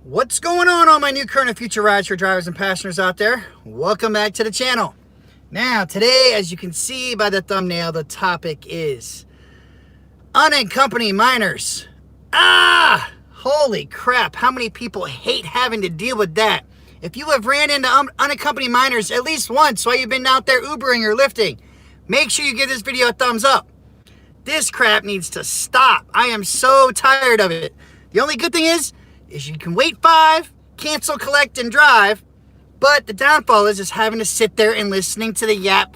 What's going on, all my new, current, and future rides for drivers and passengers out there? Welcome back to the channel. Now, today, as you can see by the thumbnail, the topic is unaccompanied minors. Holy crap, how many people hate having to deal with that? If you have ran into unaccompanied minors at least once while you've been out there Ubering or Lyfting, make sure you give this video a thumbs up. This crap needs to stop. I am so tired of it. The only good thing is you can wait 5, cancel, collect, and drive, but the downfall is just having to sit there and listening to the yap.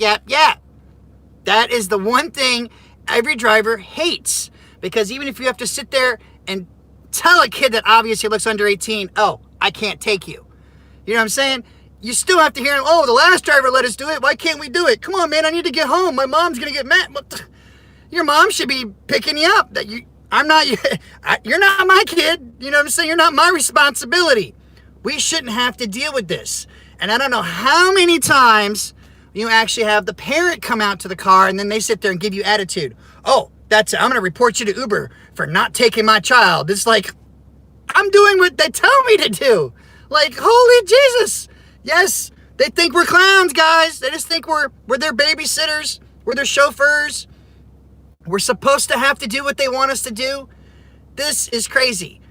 That is the one thing every driver hates, because even if you have to sit there and tell a kid that obviously looks under 18, oh, I can't take you. You know what I'm saying? You still have to hear, oh, the last driver let us do it. Why can't we do it? Come on, man, I need to get home. My mom's going to get mad. Your mom should be picking you up. You're not my kid. You know what I'm saying? You're not my responsibility. We shouldn't have to deal with this. And I don't know how many times you actually have the parent come out to the car and then they sit there and give you attitude. Oh, that's it. I'm going to report you to Uber for not taking my child. It's like, I'm doing what they tell me to do. Like, holy Jesus. Yes, they think we're clowns, guys. They just think we're their babysitters. We're their chauffeurs. We're supposed to have to do what they want us to do. This is crazy.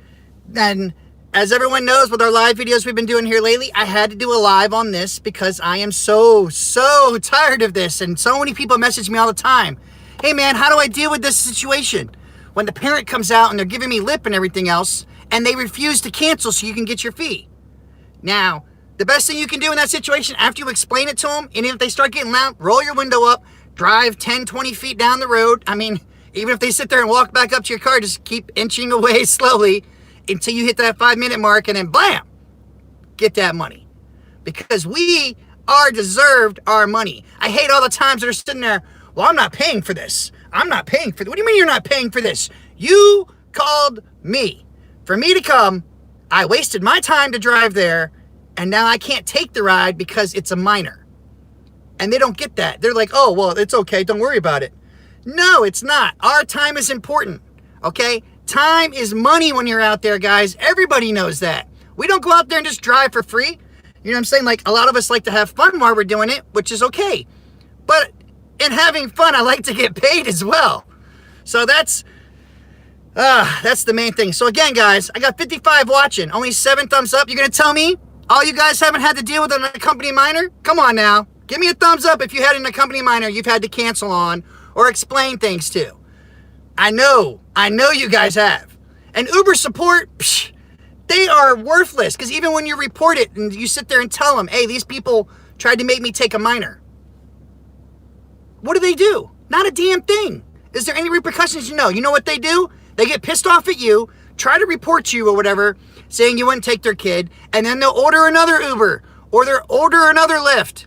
And as everyone knows, with our live videos we've been doing here lately, I had to do a live on this because I am so tired of this. And so many people message me all the time. Hey man, how do I deal with this situation? When the parent comes out and they're giving me lip and everything else, and they refuse to cancel so you can get your fee. Now, the best thing you can do in that situation, after you explain it to them, and if they start getting loud, roll your window up, drive 10, 20 feet down the road. I mean, even if they sit there and walk back up to your car, just keep inching away slowly until you hit that 5-minute mark, and then blam, get that money. Because we are deserved our money. I hate all the times that are sitting there, well, I'm not paying for this. I'm not paying for this. What do you mean you're not paying for this? You called me. For me to come, I wasted my time to drive there, and now I can't take the ride because it's a minor. And they don't get that. They're like, oh, well, it's okay. Don't worry about it. No, it's not. Our time is important, okay? Time is money when you're out there, guys. Everybody knows that. We don't go out there and just drive for free. You know what I'm saying? Like, a lot of us like to have fun while we're doing it, which is okay. But in having fun, I like to get paid as well. So that's the main thing. So again, guys, I got 55 watching. Only 7 thumbs up. You're going to tell me all you guys haven't had to deal with an unaccompanied minor? Come on now. Give me a thumbs up if you had an unaccompanied minor you've had to cancel on or explain things to. I know you guys have. And Uber support, they are worthless, because even when you report it and you sit there and tell them, hey, these people tried to make me take a minor. What do? Not a damn thing. Is there any repercussions? No. You know what they do? They get pissed off at you, try to report you or whatever, saying you wouldn't take their kid, and then they'll order another Uber or they'll order another Lyft.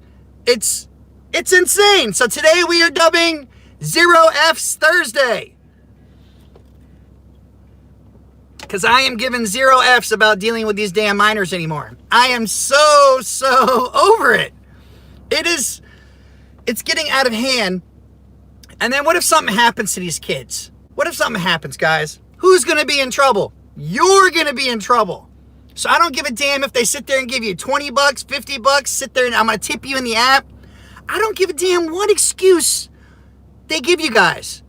It's insane. So today we are dubbing Zero F's Thursday, because I am giving 0 F's about dealing with these damn minors anymore. I am so over it. It's getting out of hand. And then what if something happens to these kids? What if something happens, guys? Who's going to be in trouble? You're going to be in trouble. So I don't give a damn if they sit there and give you 20 bucks, 50 bucks, sit there and I'm going to tip you in the app. I don't give a damn what excuse they give you guys.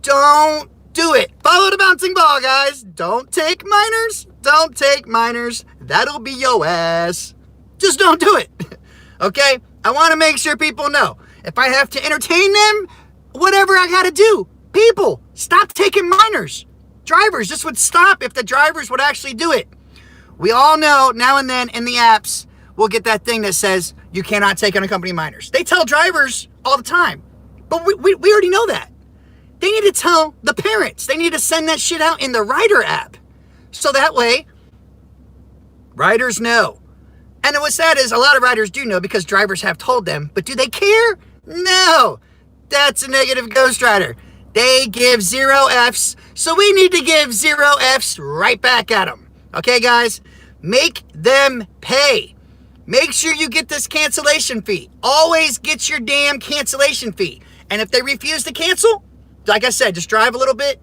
Don't do it. Follow the bouncing ball, guys. Don't take minors. Don't take minors. That'll be your ass. Just don't do it. Okay? I want to make sure people know. If I have to entertain them, whatever I got to do. People, stop taking minors. Drivers, this would stop if the drivers would actually do it. We all know now and then in the apps, we'll get that thing that says you cannot take unaccompanied minors. They tell drivers all the time. But we already know that. They need to tell the parents. They need to send that shit out in the Rider app. So that way, riders know. And what's sad is a lot of riders do know because drivers have told them. But do they care? No. That's a negative Ghost Rider. They give 0 F's. So we need to give 0 F's right back at them. Okay, guys? Make them pay. Make sure you get this cancellation fee. Always get your damn cancellation fee. And if they refuse to cancel, like I said, just drive a little bit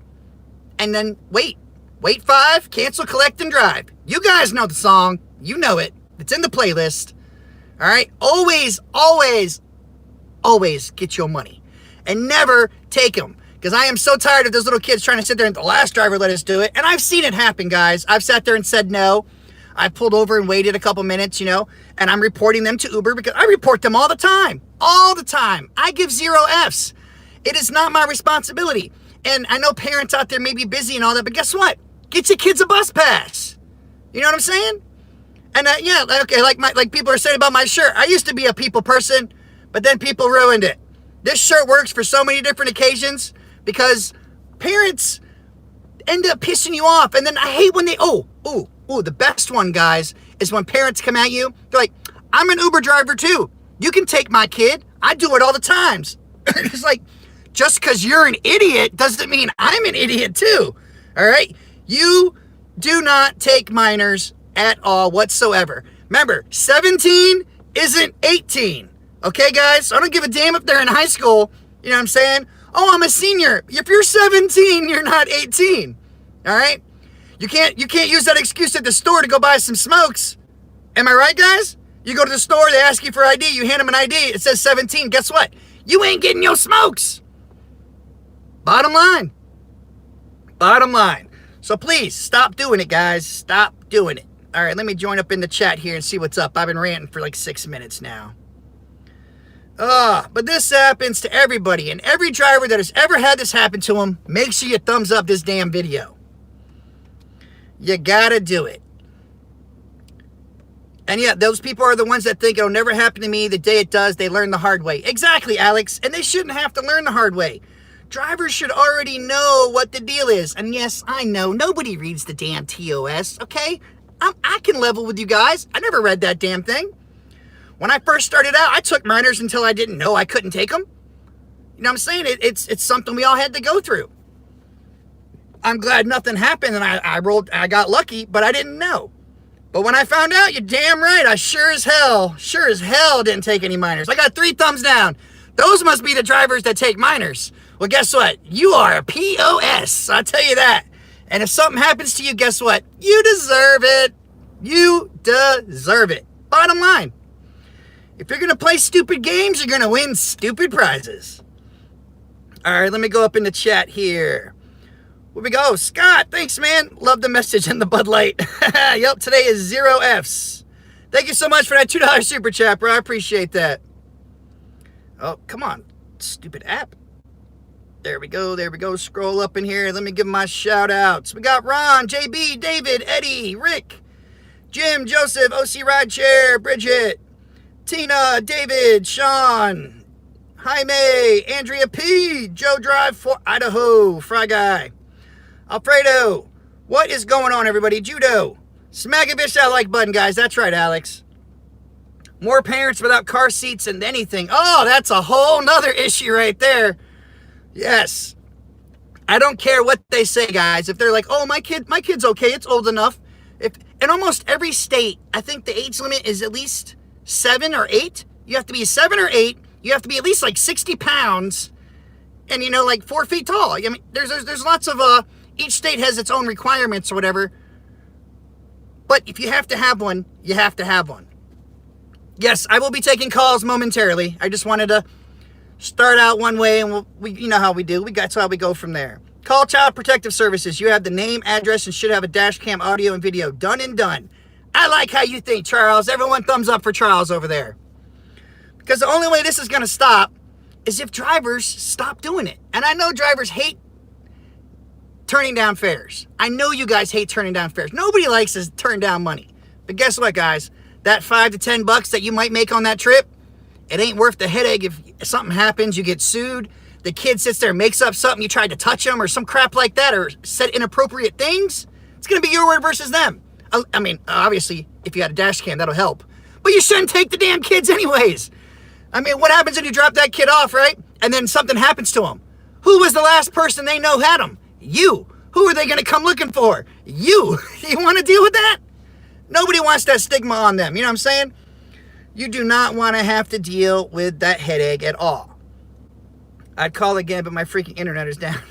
and then wait. Wait 5, cancel, collect, and drive. You guys know the song. You know it. It's in the playlist. All right? Always, always, always get your money. And never take them. Because I am so tired of those little kids trying to sit there and the last driver let us do it. And I've seen it happen, guys. I've sat there and said no. I pulled over and waited a couple minutes, you know, and I'm reporting them to Uber because I report them all the time. All the time. I give 0 Fs. It is not my responsibility. And I know parents out there may be busy and all that, but guess what? Get your kids a bus pass. You know what I'm saying? And yeah, okay, like people are saying about my shirt. I used to be a people person, but then people ruined it. This shirt works for so many different occasions because parents end up pissing you off. And then I hate when they, the best one, guys, is when parents come at you. They're like, I'm an Uber driver too. You can take my kid. I do it all the times. It's like, just because you're an idiot doesn't mean I'm an idiot too. All right? You do not take minors at all whatsoever. Remember, 17 isn't 18. Okay, guys? So I don't give a damn if they're in high school. You know what I'm saying? Oh, I'm a senior. If you're 17, you're not 18. All right? You can't use that excuse at the store to go buy some smokes. Am I right, guys? You go to the store, they ask you for ID, you hand them an ID, it says 17. Guess what? You ain't getting your smokes. Bottom line. Bottom line. So please, stop doing it, guys. Stop doing it. All right, let me join up in the chat here and see what's up. I've been ranting for like 6 minutes now. But this happens to everybody, and every driver that has ever had this happen to them, make sure you thumbs up this damn video. You gotta do it. And yeah, those people are the ones that think it'll never happen to me. The day it does, they learn the hard way. Exactly, Alex. And they shouldn't have to learn the hard way. Drivers should already know what the deal is. And yes, I know, nobody reads the damn TOS, okay? I can level with you guys. I never read that damn thing. When I first started out, I took minors until I didn't know I couldn't take them. You know what I'm saying? It's something we all had to go through. I'm glad nothing happened and I got lucky, but I didn't know. But when I found out, you're damn right, I sure as hell didn't take any minors. I got 3 thumbs down. Those must be the drivers that take minors. Well, guess what? You are a POS, I'll tell you that. And if something happens to you, guess what? You deserve it. You deserve it. Bottom line. If you're going to play stupid games, you're going to win stupid prizes. All right, let me go up in the chat here. Where we go? Scott, thanks, man. Love the message and the Bud Light. Yep, today is 0 Fs. Thank you so much for that $2 super chat, bro. I appreciate that. Oh, come on. Stupid app. There we go. There we go. Scroll up in here. Let me give my shout outs. We got Ron, JB, David, Eddie, Rick, Jim, Joseph, OC Rideshare, Bridget, Tina, David, Sean, Jaime, Andrea P, Joe Drive for Idaho, Fry Guy, Alfredo. What is going on, everybody? Judo. Smack-o-vich that like button, guys. That's right, Alex. More parents without car seats than anything. Oh, that's a whole nother issue right there. Yes. I don't care what they say, guys. If they're like, oh, my kid's okay. It's old enough. If in almost every state, I think the age limit is at least 7 or 8. You have to be 7 or 8. You have to be at least like 60 pounds and, you know, like 4 feet tall. I mean, there's lots of, each state has its own requirements or whatever. But if you have to have one, you have to have one. Yes, I will be taking calls momentarily. I just wanted to start out one way, and we you know how we do. That's how we go from there. Call Child Protective Services. You have the name, address, and should have a dash cam audio and video. Done and done. I like how you think, Charles. Everyone thumbs up for Charles over there. Because the only way this is going to stop is if drivers stop doing it. And I know drivers hate turning down fares. I know you guys hate turning down fares. Nobody likes to turn down money. But guess what, guys? That $5 to $10 that you might make on that trip, it ain't worth the headache if something happens, you get sued, the kid sits there and makes up something, you tried to touch them or some crap like that, or said inappropriate things. It's going to be your word versus them. I mean, obviously, if you had a dash cam, that'll help. But you shouldn't take the damn kids anyways. I mean, what happens if you drop that kid off, right? And then something happens to him? Who was the last person they know had him? You. Who are they going to come looking for? You. You want to deal with that? Nobody wants that stigma on them. You know what I'm saying? You do not want to have to deal with that headache at all. I'd call again, but my freaking internet is down.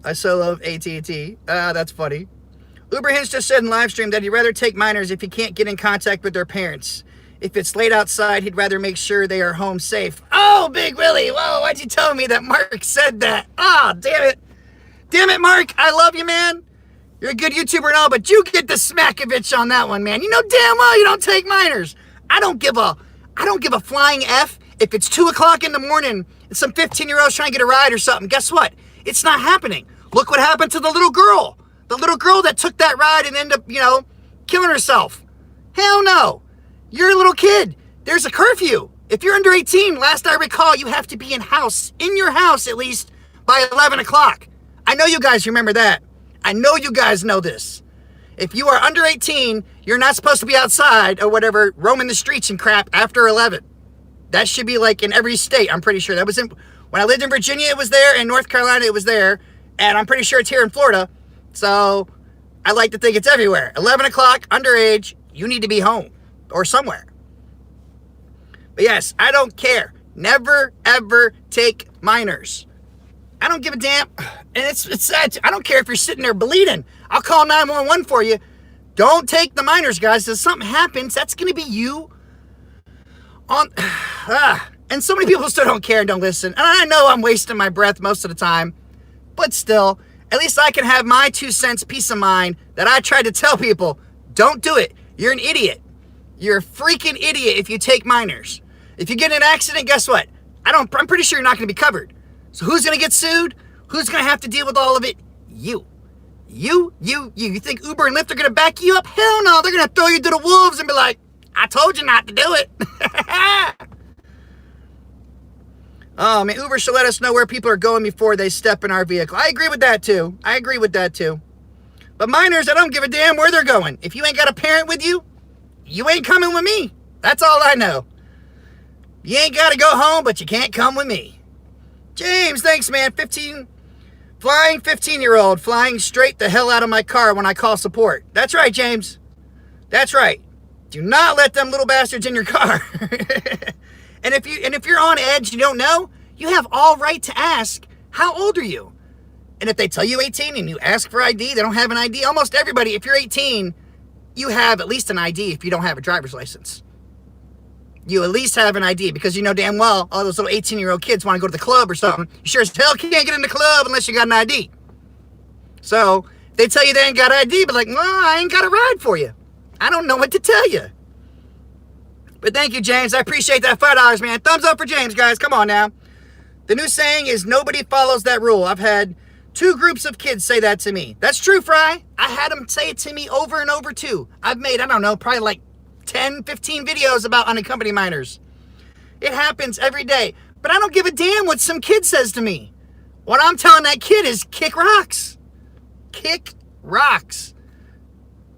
I so love AT&T. That's funny. Uber Hinge just said in live stream that he'd rather take minors if he can't get in contact with their parents. If it's late outside, he'd rather make sure they are home safe. Oh, Big Willie. Whoa, why'd you tell me that Mark said that? Oh, damn it. Damn it, Mark. I love you, man. You're a good YouTuber and all, but you get the Smack-o-vich on that one, man. You know damn well you don't take minors. I don't give a flying F if it's 2 o'clock in the morning and some 15-year-old's trying to get a ride or something. Guess what? It's not happening. Look what happened to the little girl. The little girl that took that ride and ended up, killing herself. Hell no. You're a little kid. There's a curfew. If you're under 18, last I recall, you have to be in your house at least by 11 o'clock. I know you guys remember that. I know you guys know this. If you are under 18, you're not supposed to be outside or whatever, roaming the streets and crap after 11. That should be like in every state, I'm pretty sure. That was when I lived in Virginia, it was there. In North Carolina, it was there. And I'm pretty sure it's here in Florida. So I like to think it's everywhere. 11 o'clock, underage, you need to be home or somewhere. But yes, I don't care. Never, ever take minors. I don't give a damn. And it's sad. I don't care if you're sitting there bleeding. I'll call 911 for you. Don't take the minors, guys. If something happens, that's going to be you. And so many people still don't care and don't listen. And I know I'm wasting my breath most of the time. But still, at least I can have my 2 cents peace of mind that I tried to tell people, don't do it. You're an idiot. You're a freaking idiot if you take minors. If you get in an accident, guess what? I'm pretty sure you're not going to be covered. So who's going to get sued? Who's going to have to deal with all of it? You. You think Uber and Lyft are going to back you up? Hell no. They're going to throw you to the wolves and be like, I told you not to do it. Oh, man, Uber should let us know where people are going before they step in our vehicle. I agree with that, too. But minors, I don't give a damn where they're going. If you ain't got a parent with you, you ain't coming with me. That's all I know. You ain't got to go home, but you can't come with me. James, thanks, man. Flying 15-year-old, flying straight the hell out of my car when I call support. That's right, James. That's right. Do not let them little bastards in your car. And if you're on edge, you don't know, you have all right to ask, how old are you? And if they tell you 18 and you ask for ID, they don't have an ID. Almost everybody, if you're 18, you have at least an ID if you don't have a driver's license. You at least have an ID because you know damn well all those little 18-year-old kids want to go to the club or something. You sure as hell can't get in the club unless you got an ID. So if they tell you they ain't got ID, but like, well, I ain't got a ride for you. I don't know what to tell you. But thank you, James. I appreciate that $5, man. Thumbs up for James, guys. Come on now. The new saying is nobody follows that rule. I've had 2 groups of kids say that to me. That's true, Fry. I had them say it to me over and over, too. I've made, I don't know, probably like 10, 15 videos about unaccompanied minors. It happens every day. But I don't give a damn what some kid says to me. What I'm telling that kid is kick rocks. Kick rocks.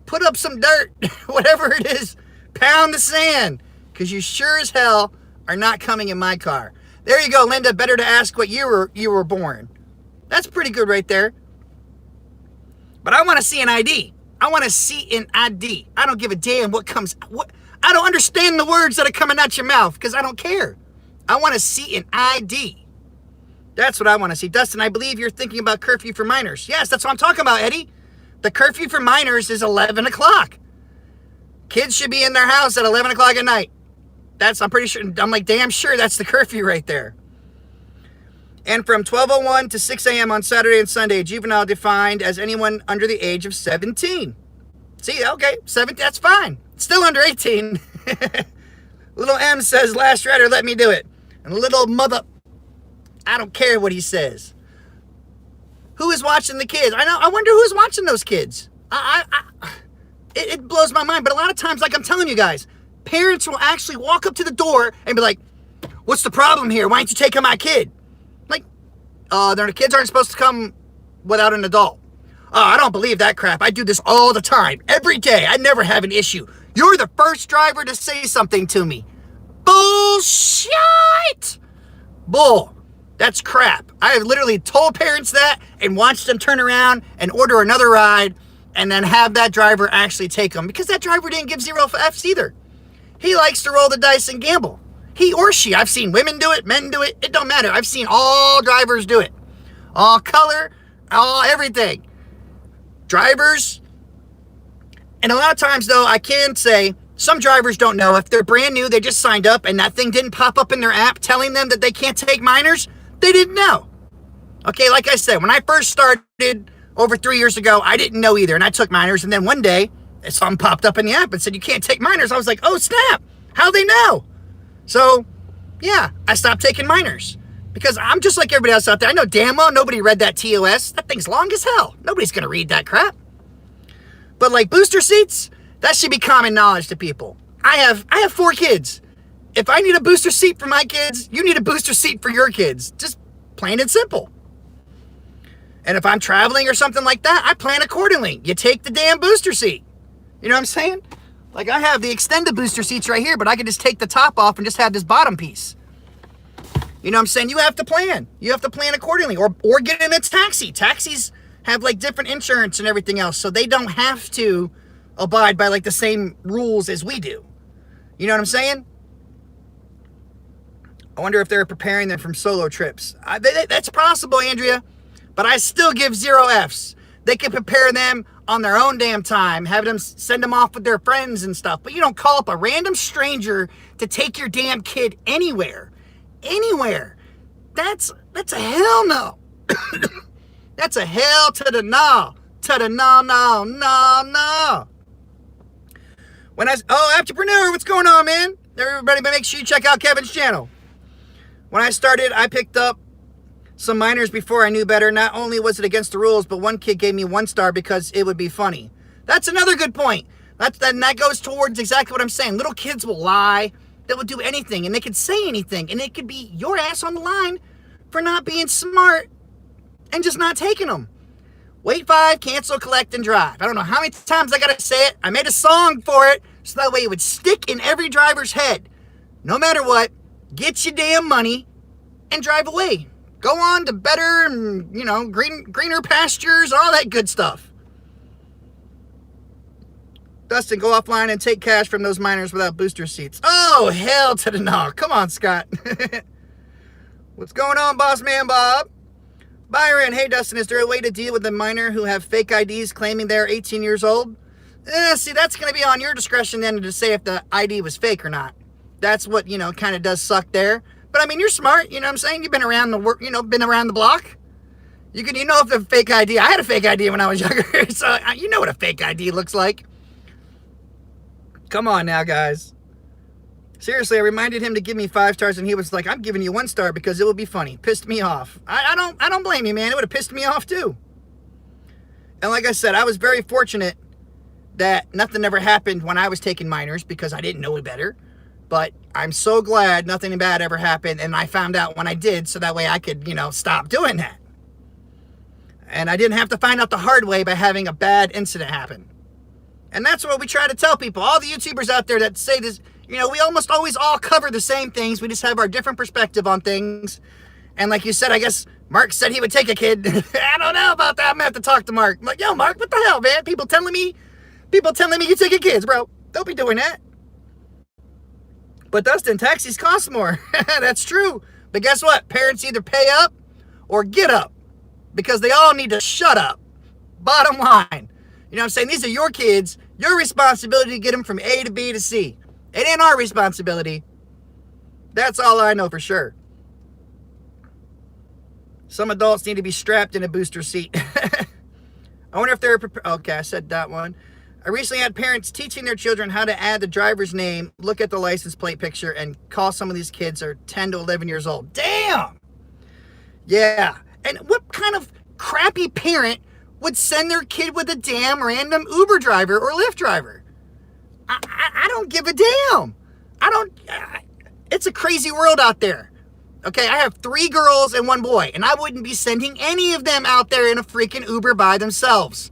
Put up some dirt. Whatever it is. Pound the sand. Because you sure as hell are not coming in my car. There you go, Linda. Better to ask what year you were born. That's pretty good right there. But I want to see an ID. I want to see an ID. I don't give a damn what comes. I don't understand the words that are coming out your mouth because I don't care. I want to see an ID. That's what I want to see. Dustin, I believe you're thinking about curfew for minors. Yes, that's what I'm talking about, Eddie. The curfew for minors is 11 o'clock. Kids should be in their house at 11 o'clock at night. I'm pretty sure, I'm like damn sure that's the curfew right there. And from 12:01 to 6 a.m. on Saturday and Sunday, juvenile defined as anyone under the age of 17. See, okay, 17, that's fine. Still under 18. Little M says, last rider, let me do it. And little mother, I don't care what he says. Who is watching the kids? I wonder who's watching those kids. It blows my mind. But a lot of times, like I'm telling you guys, parents will actually walk up to the door and be like, what's the problem here? Why aren't you taking my kid? Like, the kids aren't supposed to come without an adult. Oh, I don't believe that crap. I do this all the time. Every day. I never have an issue. You're the first driver to say something to me. Bullshit! Bull. That's crap. I have literally told parents that and watched them turn around and order another ride and then have that driver actually take them because that driver didn't give 0 F's either. He likes to roll the dice and gamble. He or she. I've seen women do it, men do it. It don't matter. I've seen all drivers do it. All color, everything. Drivers. And a lot of times, though, I can say some drivers don't know. If they're brand new, they just signed up, and that thing didn't pop up in their app telling them that they can't take minors, they didn't know. Okay, like I said, when I first started over 3 years ago, I didn't know either, and I took minors, and then one day, something popped up in the app and said, you can't take minors. I was like, oh, snap. How'd they know? So, yeah, I stopped taking minors. Because I'm just like everybody else out there. I know damn well nobody read that TOS. That thing's long as hell. Nobody's going to read that crap. But like booster seats, that should be common knowledge to people. I have 4 kids. If I need a booster seat for my kids, you need a booster seat for your kids. Just plain and simple. And if I'm traveling or something like that, I plan accordingly. You take the damn booster seat. You know what I'm saying? Like I have the extended booster seats right here, but I can just take the top off and just have this bottom piece. You know what I'm saying? You have to plan. You have to plan accordingly. Or get in a taxi. Taxis have like different insurance and everything else, so they don't have to abide by like the same rules as we do. You know what I'm saying? I wonder if they're preparing them from solo trips. That's possible, Andrea, but I still give 0 Fs. They can prepare them on their own damn time, have them send them off with their friends and stuff, but you don't call up a random stranger to take your damn kid anywhere. Anywhere. That's a hell no. That's a hell to the no. To the no. Entrepreneur, what's going on, man? Everybody, make sure you check out Kevin's channel. When I started, I picked up some minors before I knew better. Not only was it against the rules, but one kid gave me 1 star because it would be funny. That's another good point. That goes towards exactly what I'm saying. Little kids will lie. They will do anything, and they could say anything, and it could be your ass on the line for not being smart and just not taking them. Wait 5, cancel, collect, and drive. I don't know how many times I gotta say it. I made a song for it, so that way it would stick in every driver's head. No matter what, get your damn money and drive away. Go on to better, greener pastures, all that good stuff. Dustin, go offline and take cash from those minors without booster seats. Oh, hell to the no. Come on, Scott. What's going on, boss man Bob? Byron, hey, Dustin, is there a way to deal with the minor who have fake IDs claiming they're 18 years old? See, that's going to be on your discretion then to say if the ID was fake or not. That's what, kind of does suck there. But, I mean, you're smart, you know what I'm saying? You've been around been around the block. You know if the fake ID, I had a fake ID when I was younger, so you know what a fake ID looks like. Come on now, guys. Seriously, I reminded him to give me 5 stars, and he was like, I'm giving you 1 star because it will be funny. Pissed me off. I don't blame you, man. It would have pissed me off, too. And like I said, I was very fortunate that nothing ever happened when I was taking minors because I didn't know it better. But I'm so glad nothing bad ever happened, and I found out when I did, so that way I could, stop doing that. And I didn't have to find out the hard way by having a bad incident happen. And that's what we try to tell people. All the YouTubers out there that say this, we almost always all cover the same things. We just have our different perspective on things. And like you said, I guess Mark said he would take a kid. I don't know about that. I'm going to have to talk to Mark. I'm like, yo, Mark, what the hell, man? People telling me you taking kids, bro. Don't be doing that. But Dustin, taxis cost more. That's true. But guess what? Parents either pay up or get up because they all need to shut up. Bottom line. You know what I'm saying? These are your kids. Your responsibility to get them from A to B to C. It ain't our responsibility. That's all I know for sure. Some adults need to be strapped in a booster seat. I wonder if they're prepared. Okay, I said that one. I recently had parents teaching their children how to add the driver's name, look at the license plate picture, and call some of these kids are 10 to 11 years old. Damn! Yeah. And what kind of crappy parent would send their kid with a damn random Uber driver or Lyft driver? I don't give a damn. It's a crazy world out there. Okay, I have 3 girls and 1 boy, and I wouldn't be sending any of them out there in a freaking Uber by themselves.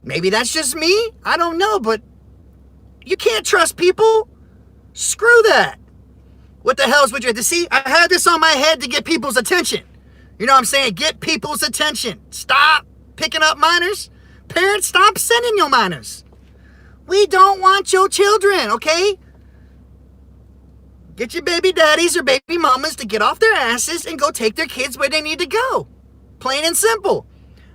Maybe that's just me. I don't know, but you can't trust people. Screw that. What the hell is with you? See, I had this on my head to get people's attention. You know what I'm saying? Get people's attention. Stop picking up minors. Parents, stop sending your minors. We don't want your children, okay? Get your baby daddies or baby mamas to get off their asses and go take their kids where they need to go. Plain and simple.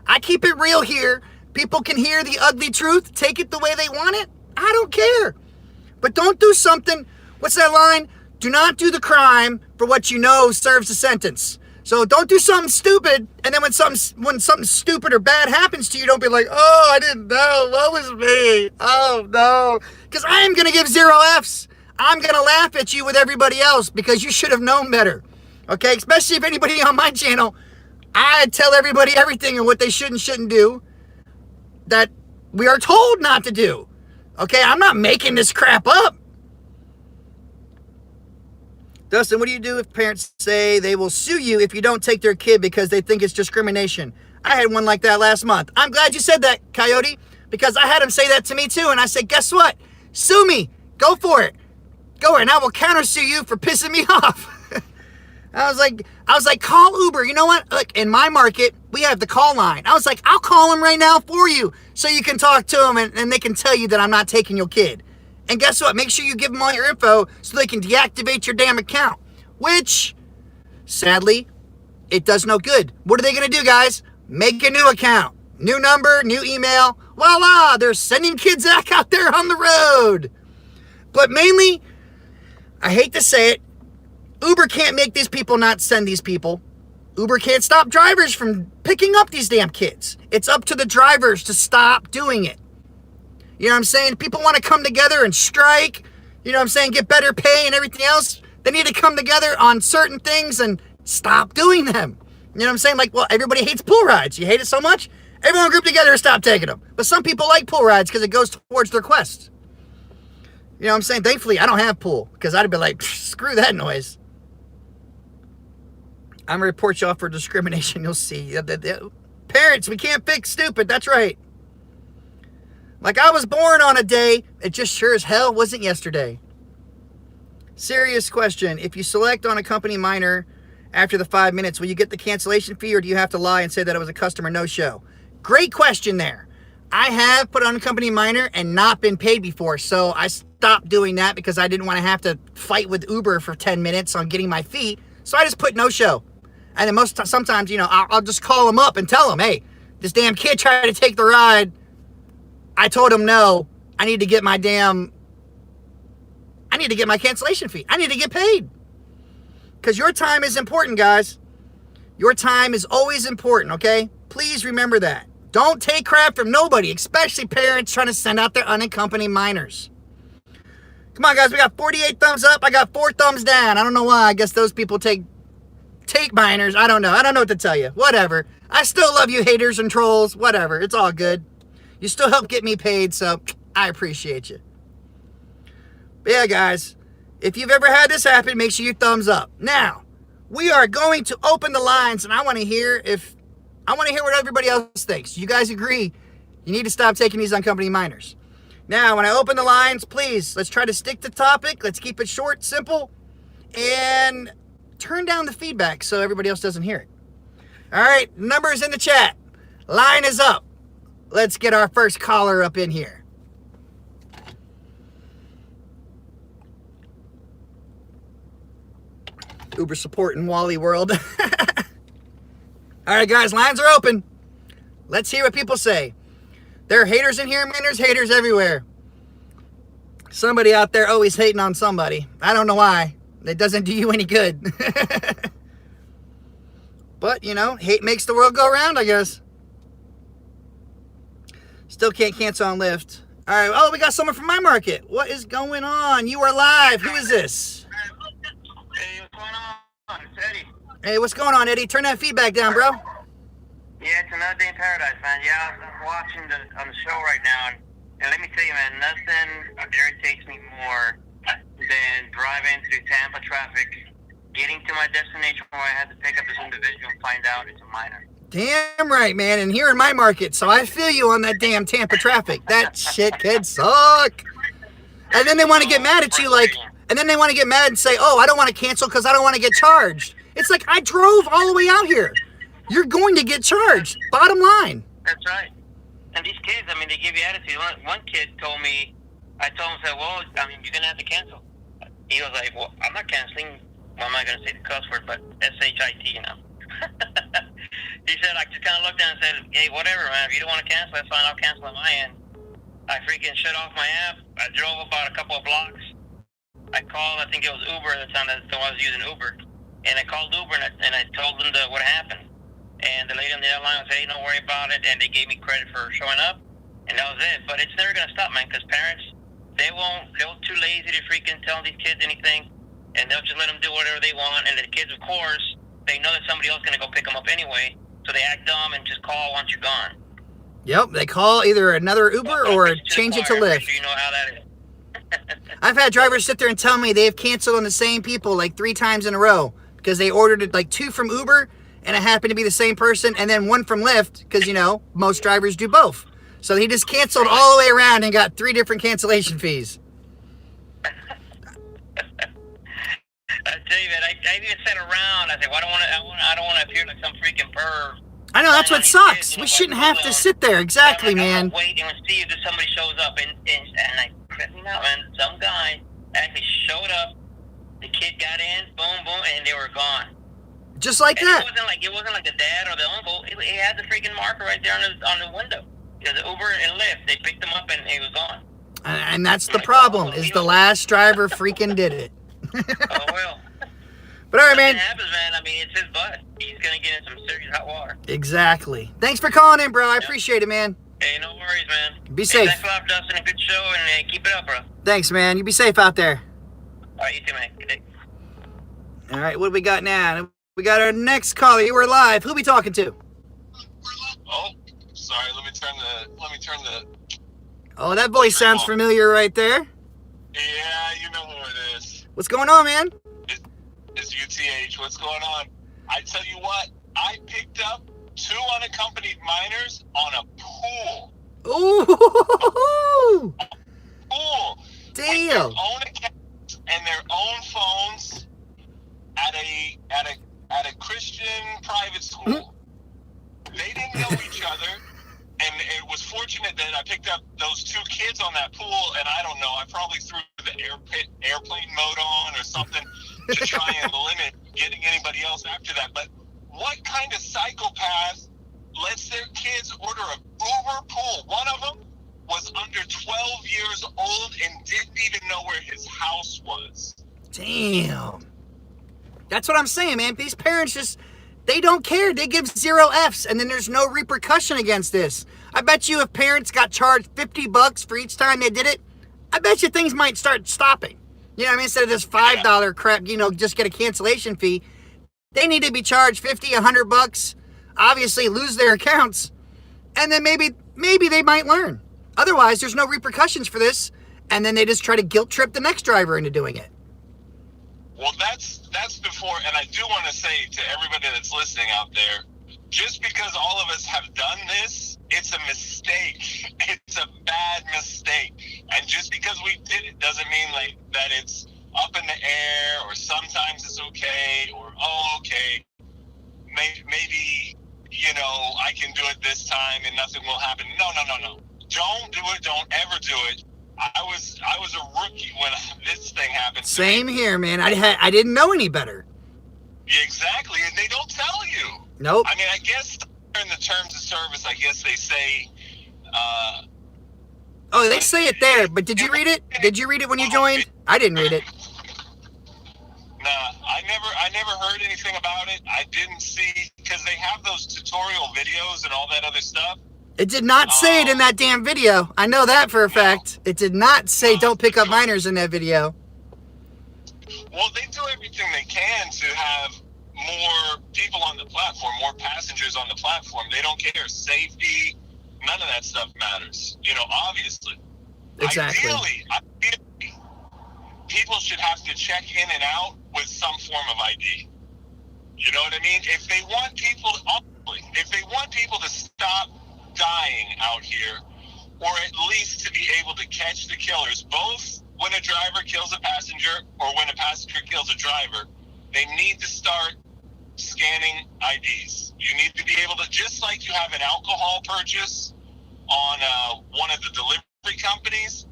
I keep it real here. People can hear the ugly truth, take it the way they want it. I don't care. But don't do something, what's that line? Do not do the crime for what you know serves a sentence. So don't do something stupid, and then when something stupid or bad happens to you, don't be like, oh, I didn't know, what was me? Oh, no. Because I am going to give 0 Fs. I'm going to laugh at you with everybody else because you should have known better. Okay? Especially if anybody on my channel, I tell everybody everything and what they should and shouldn't do that we are told not to do. Okay? I'm not making this crap up. Dustin, what do you do if parents say they will sue you if you don't take their kid because they think it's discrimination? I had one like that last month. I'm glad you said that, Coyote, because I had him say that to me too, and I said, guess what? Sue me. Go for it. Go, and I will countersue you for pissing me off. I was like, call Uber. You know what? Look, in my market, we have the call line. I was like, I'll call them right now for you so you can talk to them and they can tell you that I'm not taking your kid. And guess what? Make sure you give them all your info so they can deactivate your damn account. Which, sadly, it does no good. What are they going to do, guys? Make a new account. New number, new email. Voila! They're sending kids back out there on the road. But mainly, I hate to say it, Uber can't make these people not send these people. Uber can't stop drivers from picking up these damn kids. It's up to the drivers to stop doing it. You know what I'm saying? People want to come together and strike, you know what I'm saying, get better pay and everything else. They need to come together on certain things and stop doing them. You know what I'm saying? Like, well, everybody hates pool rides. You hate it so much? Everyone group together and stop taking them. But some people like pool rides because it goes towards their quest. You know what I'm saying? Thankfully, I don't have pool because I'd be like, screw that noise. I'm going to report y'all for discrimination. You'll see. Parents, we can't fix stupid. That's right. Like I was born on a day, it just sure as hell wasn't yesterday. Serious question. If you select Unaccompanied minor after the 5 minutes, will you get the cancellation fee or do you have to lie and say that it was a customer no-show? Great question there. I have put Unaccompanied minor and not been paid before, so I stopped doing that because I didn't want to have to fight with Uber for 10 minutes on getting my fee, so I just put no-show. And then sometimes, you know, I'll just call them up and tell them, hey, this damn kid tried to take the ride. I told him no. I need to get my cancellation fee. I need to get paid. Because your time is important, guys. Your time is always important, okay? Please remember that. Don't take crap from nobody, especially parents trying to send out their unaccompanied minors. Come on, guys. We got 48 thumbs up. I got 4 thumbs down. I don't know why. I guess those people take minors. I don't know. I don't know what to tell you. Whatever. I still love you haters and trolls. Whatever. It's all good. You still help get me paid, so I appreciate you. But yeah, guys, if you've ever had this happen, make sure you thumbs up. Now, we are going to open the lines, and I want to hear what everybody else thinks. You guys agree you need to stop taking these unaccompanied minors. Now, when I open the lines, please, let's try to stick to topic. Let's keep it short, simple, and turn down the feedback so everybody else doesn't hear it. All right, numbers in the chat. Line is up. Let's get our first caller up in here. Uber support in Wally World. All right, guys, lines are open. Let's hear what people say. There are haters in here, man. There's haters everywhere. Somebody out there always hating on somebody. I don't know why. It doesn't do you any good. But, you know, hate makes the world go round, I guess. Still can't cancel on Lyft. All right. Oh, we got someone from my market. What is going on? You are live. Who is this? Hey, what's going on? It's Eddie. Hey, what's going on, Eddie? Turn that feedback down, bro. Yeah, it's another day in paradise, man. Yeah, I'm watching on the show right now, and let me tell you, man, nothing irritates me more than driving through Tampa traffic, getting to my destination where I had to pick up this individual and find out it's a minor. Damn right, man. And here in my market, so I feel you on that damn Tampa traffic. That shit could suck. And then they want to get mad at you, like, and then they want to get mad and say, oh, I don't want to cancel because I don't want to get charged. It's like, I drove all the way out here. You're going to get charged. Bottom line. That's right. And these kids, I mean, they give you attitude. One kid told me, I told him, said, well, I mean, you're going to have to cancel. He was like, well, I'm not canceling. Well, I'm not going to say the cuss word, but S-H-I-T, you know. He said, I just kind of looked at him and said, hey, whatever, man. If you don't want to cancel, that's fine. I'll cancel on my end. I freaking shut off my app. I drove about a couple of blocks. I called, I think it was Uber at the time. That's the one I was using, Uber. And I called Uber and I told them what happened. And the lady on the other line said, hey, don't worry about it. And they gave me credit for showing up. And that was it. But it's never going to stop, man, because parents, they're too lazy to freaking tell these kids anything. And they'll just let them do whatever they want. And the kids, of course, they know that somebody else is going to go pick them up anyway. So they act dumb and just call once you're gone. Yep, they call either another Uber or change it to Lyft. You know how that is. I've had drivers sit there and tell me they've canceled on the same people like 3 times in a row because they ordered it like 2 from Uber and it happened to be the same person, and then 1 from Lyft because, you know, most drivers do both. So he just canceled all the way around and got 3 different cancellation fees. I tell you, man, I even sat around. I said, well, I don't want to appear like some freaking perv. I know, that's what sucks. We shouldn't have to sit there. Exactly, man. Wait and see if somebody shows up. And I crept me out, man. Some guy actually showed up. The kid got in, boom, boom, and they were gone. Just like and that. It wasn't like the dad or the uncle. He had the freaking marker right there on the window. It was Uber and Lyft. They picked him up and he was gone. And that's the problem, is the last driver freaking did it. Oh, well. But all right, man. It happens, man. I mean, it's his butt. He's going to get in some serious hot water. Exactly. Thanks for calling in, bro. I appreciate it, man. Hey, no worries, man. Be safe. Thanks a lot, Dustin. A good show, and keep it up, bro. Thanks, man. You be safe out there. All right, you too, man. Good day. All right, what do we got now? We got our next caller. You were live. Who are we talking to? Oh, sorry. Let me turn the. Oh, that voice sounds familiar right there. Yeah, you know who it is. What's going on, man? It's UTH. What's going on? I tell you what, I picked up 2 unaccompanied minors on a pool. Ooh! Pool. Damn. With their own accounts and their own phones at a Christian private school. They didn't know each other, and it was fortunate that I picked up those 2 kids on that pool. And I don't know, I probably threw the airplane mode on or something to try and limit getting anybody else after that. But what kind of psychopath lets their kids order a Uber pool? One of them was under 12 years old and didn't even know where his house was. Damn. That's what I'm saying, man. These parents just, they don't care. They give 0 Fs, and then there's no repercussion against this. I bet you if parents got charged $50 for each time they did it, I bet you things might start stopping. You know what I mean? Instead of this $5 crap, you know, just get a cancellation fee. They need to be charged $50, $100, obviously lose their accounts, and then maybe they might learn. Otherwise, there's no repercussions for this, and then they just try to guilt trip the next driver into doing it. Well, that's before, and I do want to say to everybody that's listening out there, just because all of us have done this, it's a mistake. It's a bad mistake. And just because we did it doesn't mean like that it's up in the air, or sometimes it's okay, or, oh, okay, maybe, you know, I can do it this time and nothing will happen. No. Don't do it. Don't ever do it. I was a rookie when this thing happened. Same here, man. I didn't know any better. Yeah, exactly, and they don't tell you. Nope. I mean, I guess in the terms of service, I guess they say. Oh, they say it there, but did you read it? Did you read it when you joined? I didn't read it. Nah, I never heard anything about it. I didn't see, because they have those tutorial videos and all that other stuff. It did not say it in that damn video. I know that for a fact. It did not say don't pick up minors in that video. Well, they do everything they can to have more people on the platform, more passengers on the platform. They don't care. Safety, none of that stuff matters. You know, obviously. Exactly. Ideally, people should have to check in and out with some form of ID. You know what I mean? If they want people to stop dying out here, or at least to be able to catch the killers, both when a driver kills a passenger or when a passenger kills a driver, they need to start scanning IDs. You need to be able to, just like you have an alcohol purchase on one of the delivery companies,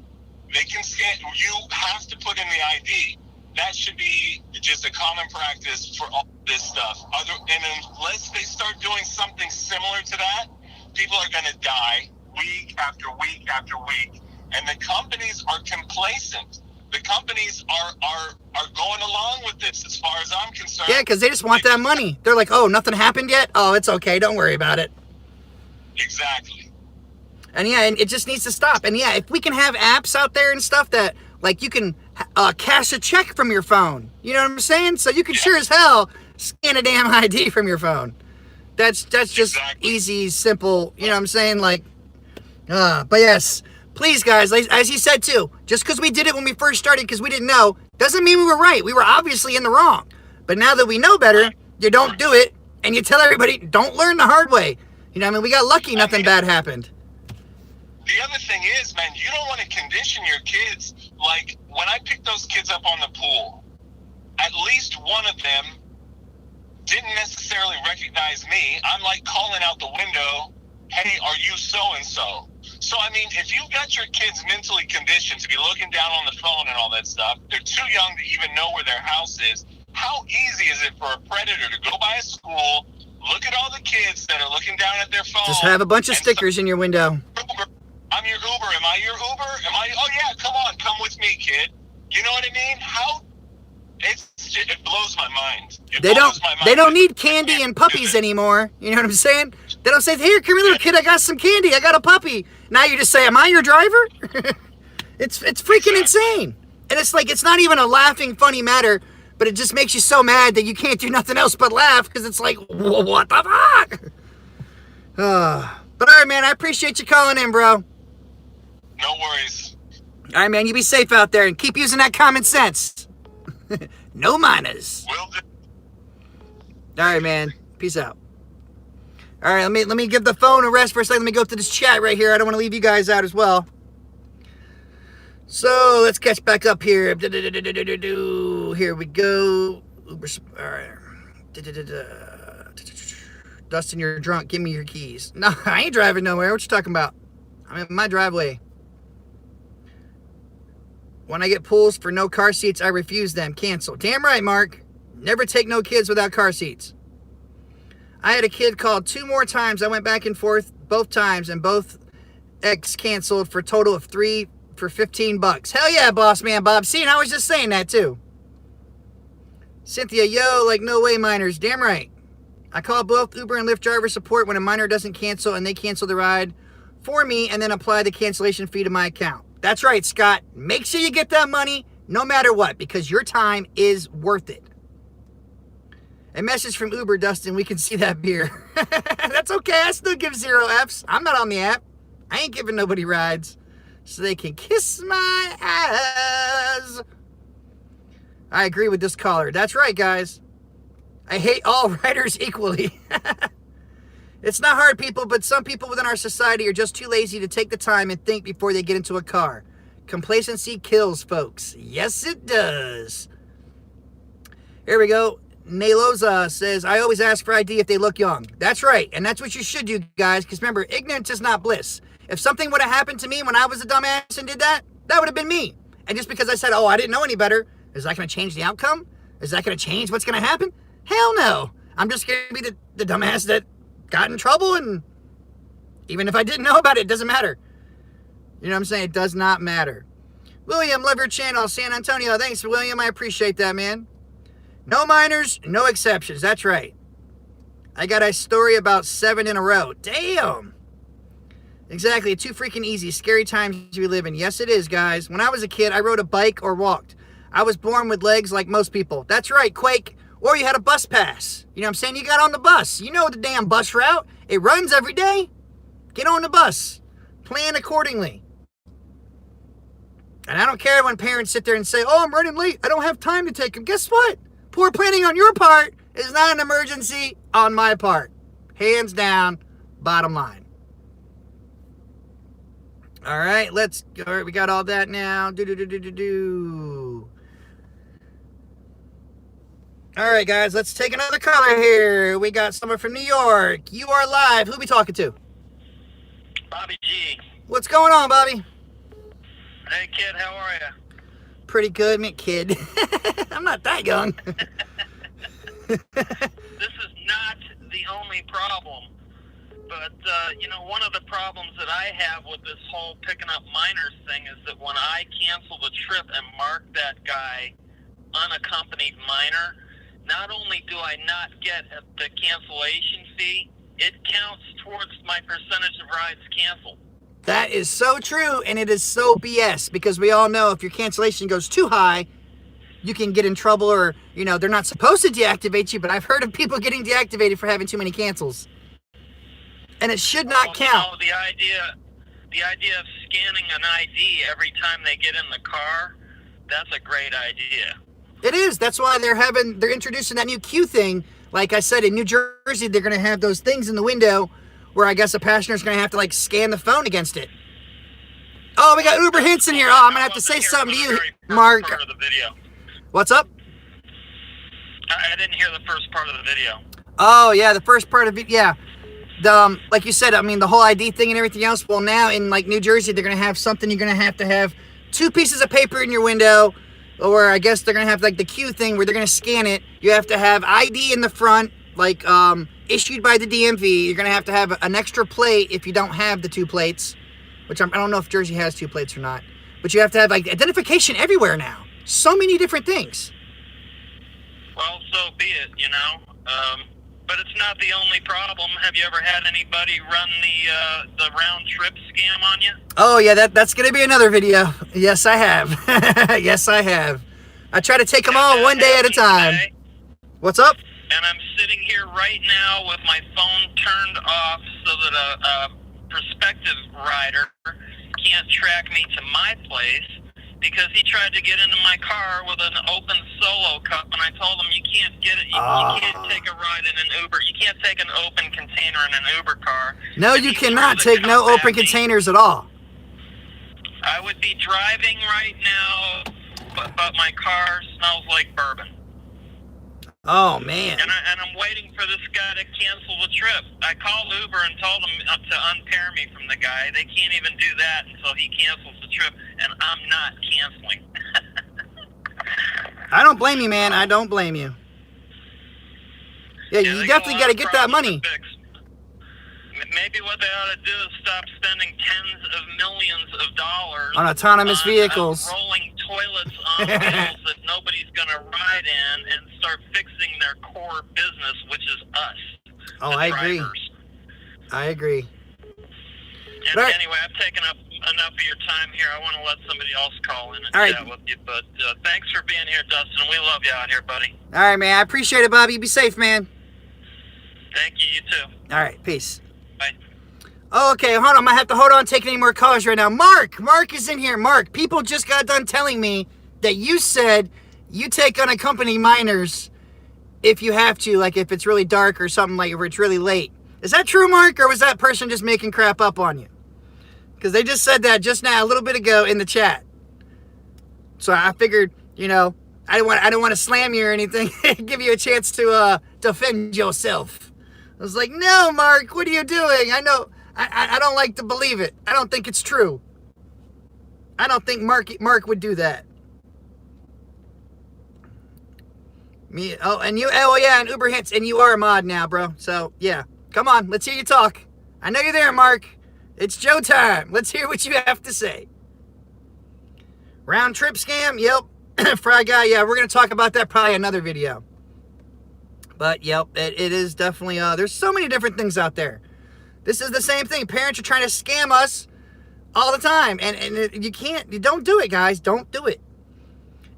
they can scan. You have to put in the ID. that should be just a common practice for all this stuff. And unless they start doing something similar to that, people are going to die week after week after week. And the companies are complacent. The companies are going along with this as far as I'm concerned. Yeah, because they just want that money. They're like, oh, nothing happened yet? Oh, it's okay. Don't worry about it. Exactly. And yeah, and it just needs to stop. And yeah, if we can have apps out there and stuff that, like, you can cash a check from your phone. You know what I'm saying? So you can sure as hell scan a damn ID from your phone. That's just Exactly. easy, simple. You know what I'm saying? Like, but yes. Please, guys, as he said, too, just because we did it when we first started because we didn't know, doesn't mean we were right. We were obviously in the wrong. But now that we know better, you don't do it, and you tell everybody, don't learn the hard way. You know what I mean? We got lucky nothing bad happened. The other thing is, man, you don't want to condition your kids. Like, when I picked those kids up on the pool, at least one of them didn't necessarily recognize me. I'm, like, calling out the window, hey, are you so-and-so? So, I mean, if you've got your kids mentally conditioned to be looking down on the phone and all that stuff, they're too young to even know where their house is. How easy is it for a predator to go by a school, look at all the kids that are looking down at their phone? Just have a bunch of stickers in your window. Uber, I'm your Uber. Am I your Uber? Oh, yeah, come on. Come with me, kid. You know what I mean? It blows my mind. They don't need candy and puppies anymore. You know what I'm saying? They don't say, here, come here, little kid, I got some candy, I got a puppy. Now you just say, am I your driver? It's freaking insane. And it's like, it's not even a laughing, funny matter, but it just makes you so mad that you can't do nothing else but laugh, because it's like, what the fuck? But all right, man, I appreciate you calling in, bro. No worries. All right, man, you be safe out there, and keep using that common sense. No minors. Will do. All right, man. Peace out. All right, let me give the phone a rest for a second. Let me go to this chat right here. I don't want to leave you guys out as well. So let's catch back up here. Here we go. Uber. All right. Dustin, you're drunk. Give me your keys. No, I ain't driving nowhere. What you talking about? I'm in my driveway. When I get pulls for no car seats, I refuse them. Cancel. Damn right, Mark. Never take no kids without car seats. I had a kid called 2 more times. I went back and forth both times, and both ex canceled for a total of 3 for $15. Hell yeah, boss man Bob. See, and I was just saying that too. Cynthia, yo, like no way minors. Damn right. I call both Uber and Lyft driver support when a minor doesn't cancel and they cancel the ride for me and then apply the cancellation fee to my account. That's right, Scott. Make sure you get that money no matter what, because your time is worth it. A message from Uber, Dustin. We can see that beer. That's okay. I still give 0 Fs. I'm not on the app. I ain't giving nobody rides. So they can kiss my ass. I agree with this caller. That's right, guys. I hate all riders equally. It's not hard, people, but some people within our society are just too lazy to take the time and think before they get into a car. Complacency kills, folks. Yes, it does. Here we go. Nailoza says, I always ask for ID if they look young. That's right, and that's what you should do, guys, because remember, ignorance is not bliss. If something would have happened to me when I was a dumbass and did that, that would have been me. And just because I said, oh, I didn't know any better, is that going to change the outcome? Is that going to change what's going to happen? Hell no. I'm just going to be the dumbass that got in trouble, and even if I didn't know about it, it doesn't matter. You know what I'm saying? It does not matter. William, love your channel. San Antonio. Thanks, William. I appreciate that, man. No minors, no exceptions. That's right. I got a story about 7 in a row. Damn. Exactly. Too freaking easy. Scary times we live in. Yes, it is, guys. When I was a kid, I rode a bike or walked. I was born with legs like most people. That's right, Quake. Or you had a bus pass. You know what I'm saying? You got on the bus. You know the damn bus route. It runs every day. Get on the bus. Plan accordingly. And I don't care when parents sit there and say, oh, I'm running late. I don't have time to take him. Guess what? Poor planning on your part is not an emergency on my part. Hands down, bottom line. All right, let's go. All right, we got all that now. All right, guys, let's take another caller here. We got someone from New York. You are live. Who are we talking to? Bobby G. What's going on, Bobby? Hey, kid, how are you? pretty good. I mean, kid. I'm not that young. This is not the only problem. But, one of the problems that I have with this whole picking up minors thing is that when I cancel the trip and mark that guy unaccompanied minor, not only do I not get the cancellation fee, it counts towards my percentage of rides canceled. That is so true, and it is so BS, because we all know if your cancellation goes too high, you can get in trouble, or, they're not supposed to deactivate you, but I've heard of people getting deactivated for having too many cancels. And it should not count. The idea of scanning an ID every time they get in the car, that's a great idea. It is. That's why they're introducing that new Q thing. Like I said, in New Jersey, they're going to have those things in the window where I guess a passenger is going to have to scan the phone against it. Oh, we got Uber Hints in here. Oh, I'm going to have to say something to you, Mark. Part of the video. What's up? I didn't hear the first part of the video. Oh, yeah, the first part of it, yeah. Like you said, I mean, the whole ID thing and everything else. Well, now in New Jersey, they're going to have something. You're going to have 2 pieces of paper in your window, or I guess they're going to have the Q thing where they're going to scan it. You have to have ID in the front, issued by the DMV. You're going to have an extra plate if you don't have the 2 plates, which I don't know if Jersey has 2 plates or not. But you have to have identification everywhere now. So many different things. Well, so be it, but it's not the only problem. Have you ever had anybody run the round trip scam on you? Oh, yeah, that's going to be another video. Yes, I have. Yes, I have. I try to take them all one day at a time. Today, what's up? and I'm sitting here right now with my phone turned off so that a prospective rider can't track me to my place because he tried to get into my car with an open Solo cup, and I told him you can't get it. You can't take a ride in an Uber. You can't take an open container in an Uber car. No, you cannot take no open containers at all. I would be driving right now, but my car smells like bourbon. Oh, man. And I'm waiting for this guy to cancel the trip. I called Uber and told them to unpair me from the guy. They can't even do that until he cancels the trip, and I'm not canceling. I don't blame you, man. I don't blame you. Yeah, you definitely got to get that money. Maybe what they ought to do is stop spending tens of millions of dollars on autonomous vehicles, rolling toilets on wheels that nobody's going to ride in, and start fixing their core business, which is us. Oh, I agree. I agree. And anyway, I've taken up enough of your time here. I want to let somebody else call in and chat with you. But thanks for being here, Dustin. We love you out here, buddy. All right, man. I appreciate it, Bobby. Be safe, man. Thank you. You too. All right. Peace. Bye. Okay, hold on. I'm going to have to hold on take any more calls right now. Mark is in here. Mark, people just got done telling me that you said you take unaccompanied minors if you have to, like if it's really dark or something, like if it's really late. Is that true, Mark, or was that person just making crap up on you? Because they just said that just now, a little bit ago in the chat. So I figured, I don't want to slam you or anything. Give you a chance to defend yourself. I was like, no, Mark, what are you doing? I know, I don't like to believe it. I don't think it's true. I don't think Mark would do that. Me, and Uber Hits, and you are a mod now, bro. So, yeah. Come on, let's hear you talk. I know you're there, Mark. It's Joe time. Let's hear what you have to say. Round trip scam? Yep. Fry guy, yeah, we're going to talk about that probably another video. But, yep, it is definitely, there's so many different things out there. This is the same thing. Parents are trying to scam us all the time. And you don't do it, guys. Don't do it.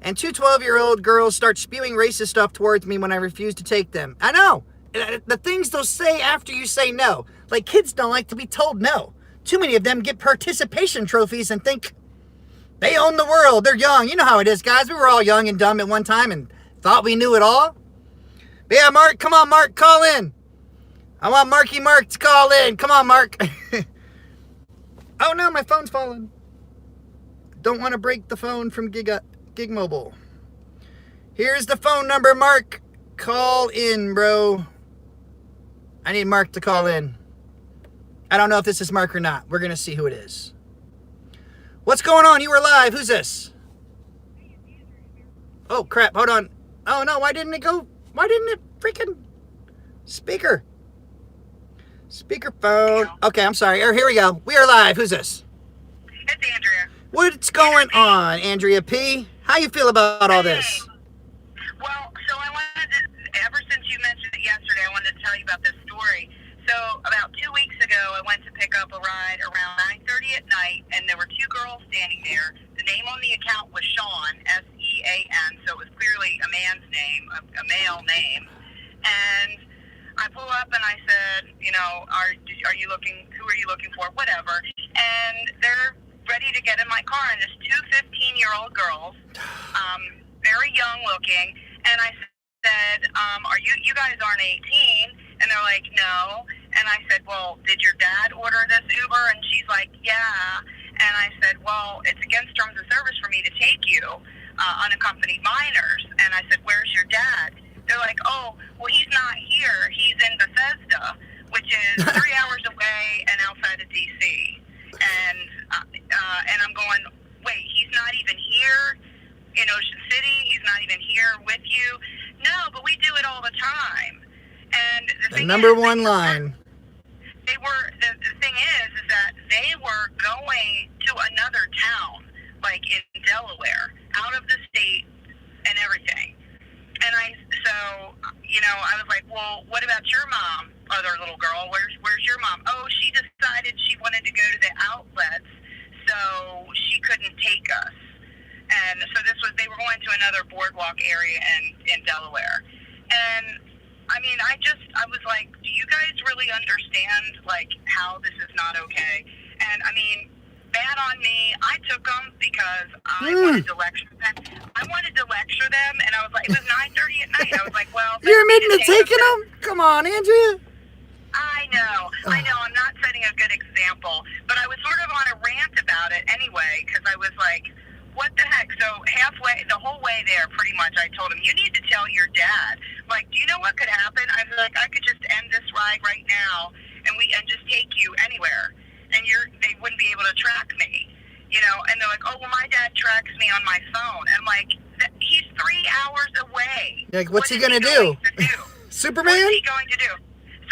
And 2 12-year-old girls start spewing racist stuff towards me when I refuse to take them. I know. The things they'll say after you say no. Like, kids don't like to be told no. Too many of them get participation trophies and think they own the world. They're young. You know how it is, guys. We were all young and dumb at one time and thought we knew it all. But yeah, Mark, come on, Mark, call in. I want Marky Mark to call in. Come on, Mark. Oh, no, my phone's falling. Don't want to break the phone from Gig Mobile. Here's the phone number, Mark. Call in, bro. I need Mark to call in. I don't know if this is Mark or not. We're going to see who it is. What's going on? You were live. Who's this? It's Oh, crap. Hold on. Oh, no. Why didn't it go? Why didn't it freaking speaker? Speakerphone. Okay, I'm sorry. Here we go. We are live. Who's this? It's Andrea. What's going on, Andrea P? How you feel about all this? Well, so I wanted to, ever since you mentioned it yesterday, I wanted to tell you about this story. So about 2 weeks ago, I went to pick up a ride around 9:30 at night, and there were two girls standing there. The name on the account was Sean, S-E-A-N, so it was clearly a man's name, a male name. And I pull up and I said, you know, are you looking, who are you looking for, whatever. And they're ready to get in my car, and there's two 15-year-old girls, very young looking, and I said, are you guys aren't 18? And they're like, no. And I said, well, did your dad order this Uber? And she's like, yeah. And I said, well, it's against terms of service for me to take you, unaccompanied minors. And I said, where's your dad? They're like, oh, well, he's not here. He's in Bethesda, which is 3 hours away and outside of D.C. And I'm going, wait, he's not even here in Ocean City? He's not even here with you? No, but we do it all the time. And the number one line. They were, the thing is that they were going to another town, like in Delaware, out of the state and everything. And I was like, well, what about your mom, other little girl? Where's your mom? Oh, she decided she wanted to go to the outlets, so she couldn't take us. And so they were going to another boardwalk area in Delaware. And I mean, I was like, do you guys really understand, like, how this is not okay? And I mean, bad on me. I took them because I wanted to lecture them. And I was like, it was 9:30 at night. I was like, well, you're admitting to taking them? Come on, Andrea. I know. I'm not setting a good example, but I was sort of on a rant about it anyway, because I was like, what the heck? So halfway, the whole way there, pretty much, I told him, you need to tell your dad. Like, do you know what could happen? I was like, I could just end this ride right now and just take you anywhere, and they wouldn't be able to track me, you know. And they're like, oh, well, my dad tracks me on my phone. And I'm like, he's 3 hours away. Like, what's he gonna do? Superman? What's he going to do?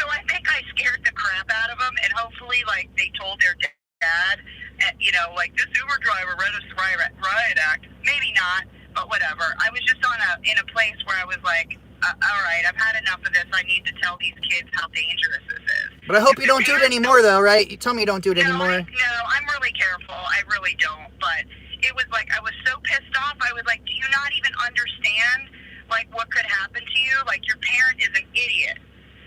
So I think I scared the crap out of them, and hopefully, like, they told their dad, you know, like, this Uber driver read us riot act. Maybe not, but whatever. I was just in a place where I was like, all right, I've had enough of this. I need to tell these kids how dangerous this is. But I hope you don't do it anymore, though, right? You tell me you don't do it anymore. No, I'm really careful. I really don't. But it was like, I was so pissed off. I was like, do you not even understand, like, what could happen to you? Like, your parent is an idiot.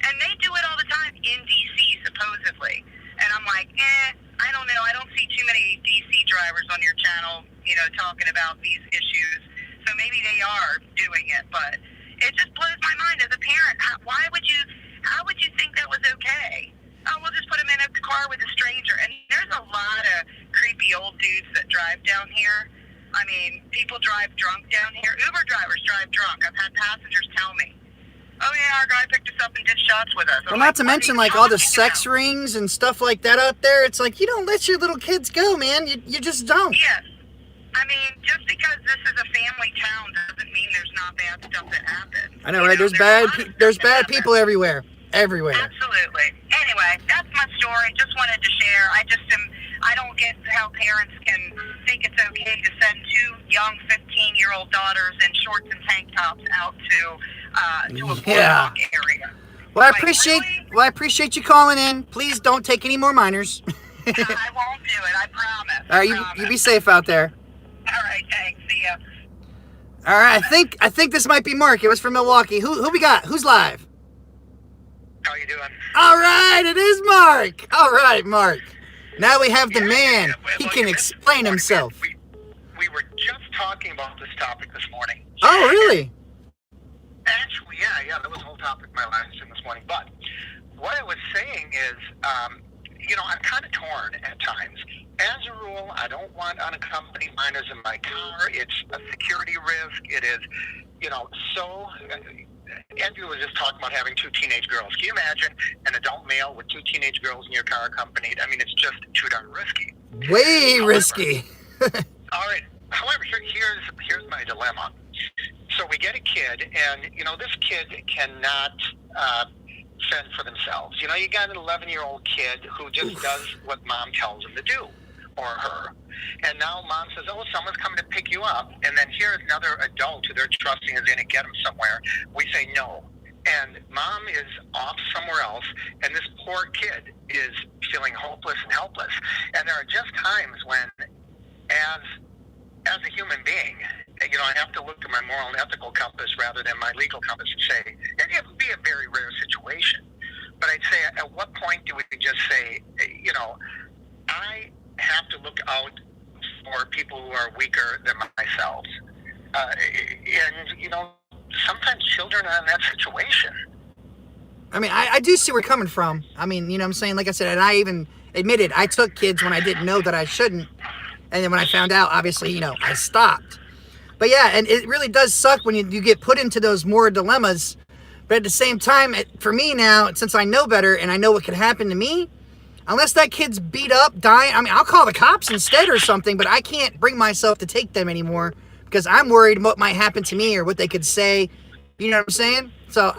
And they do it all the time in D.C., supposedly. And I'm like, I don't know. I don't see too many D.C. drivers on your channel, you know, talking about these issues. So maybe they are doing it, but it just blows my mind as a parent. How would you think that was okay? Oh, we'll just put them in a car with a stranger. And there's a lot of creepy old dudes that drive down here. I mean, people drive drunk down here. Uber drivers drive drunk. I've had passengers tell me, oh, yeah, our guy picked us up and did shots with us. Well, not to mention, like, all the sex rings and stuff like that out there. It's like, you don't let your little kids go, man. You just don't. Yes. I mean, just because this is a family town doesn't mean there's not bad stuff that happens. I know, right? There's bad people everywhere. Everywhere. Absolutely. Anyway, that's my story. Just wanted to share. I don't get how parents can think it's okay to send two young 15-year-old daughters in shorts and tank tops out to a boardwalk area. Well, I appreciate you calling in. Please don't take any more minors. I won't do it. I promise. All right, you be safe out there. All right, thanks. See ya. All right, I think this might be Mark. It was from Milwaukee. Who we got? Who's live? How you doing? All right, it is Mark. All right, Mark. Now we have the man. He can explain himself. We were just talking about this topic this morning. Oh, really? Actually, yeah, that was the whole topic of my live stream this morning. But what I was saying is, I'm kind of torn at times. As a rule, I don't want unaccompanied minors in my car. It's a security risk. It is, so... Andrew was just talking about having two teenage girls. Can you imagine an adult male with two teenage girls in your car accompanied? I mean, it's just too darn risky. Way risky. All right. However, here's my dilemma. So we get a kid, and, this kid cannot fend for themselves. You got an 11-year-old kid who just does what mom tells him to do, or her. And now mom says, oh, someone's coming to pick you up. And then here's another adult who they're trusting is going to get them somewhere. We say no. And mom is off somewhere else, and this poor kid is feeling hopeless and helpless. And there are just times when, as a human being, I have to look to my moral and ethical compass rather than my legal compass and say, and it would be a very rare situation. But I'd say, at what point do we just say, I have to look out for people who are weaker than myself. Sometimes children are in that situation. I mean, I do see where you're coming from. I mean, what I'm saying? Like I said, and I even admitted I took kids when I didn't know that I shouldn't. And then when I found out, obviously, I stopped. But yeah, and it really does suck when you get put into those moral dilemmas. But at the same time, for me now, since I know better and I know what could happen to me, unless that kid's beat up, dying, I mean, I'll call the cops instead or something, but I can't bring myself to take them anymore because I'm worried what might happen to me or what they could say. You know what I'm saying? So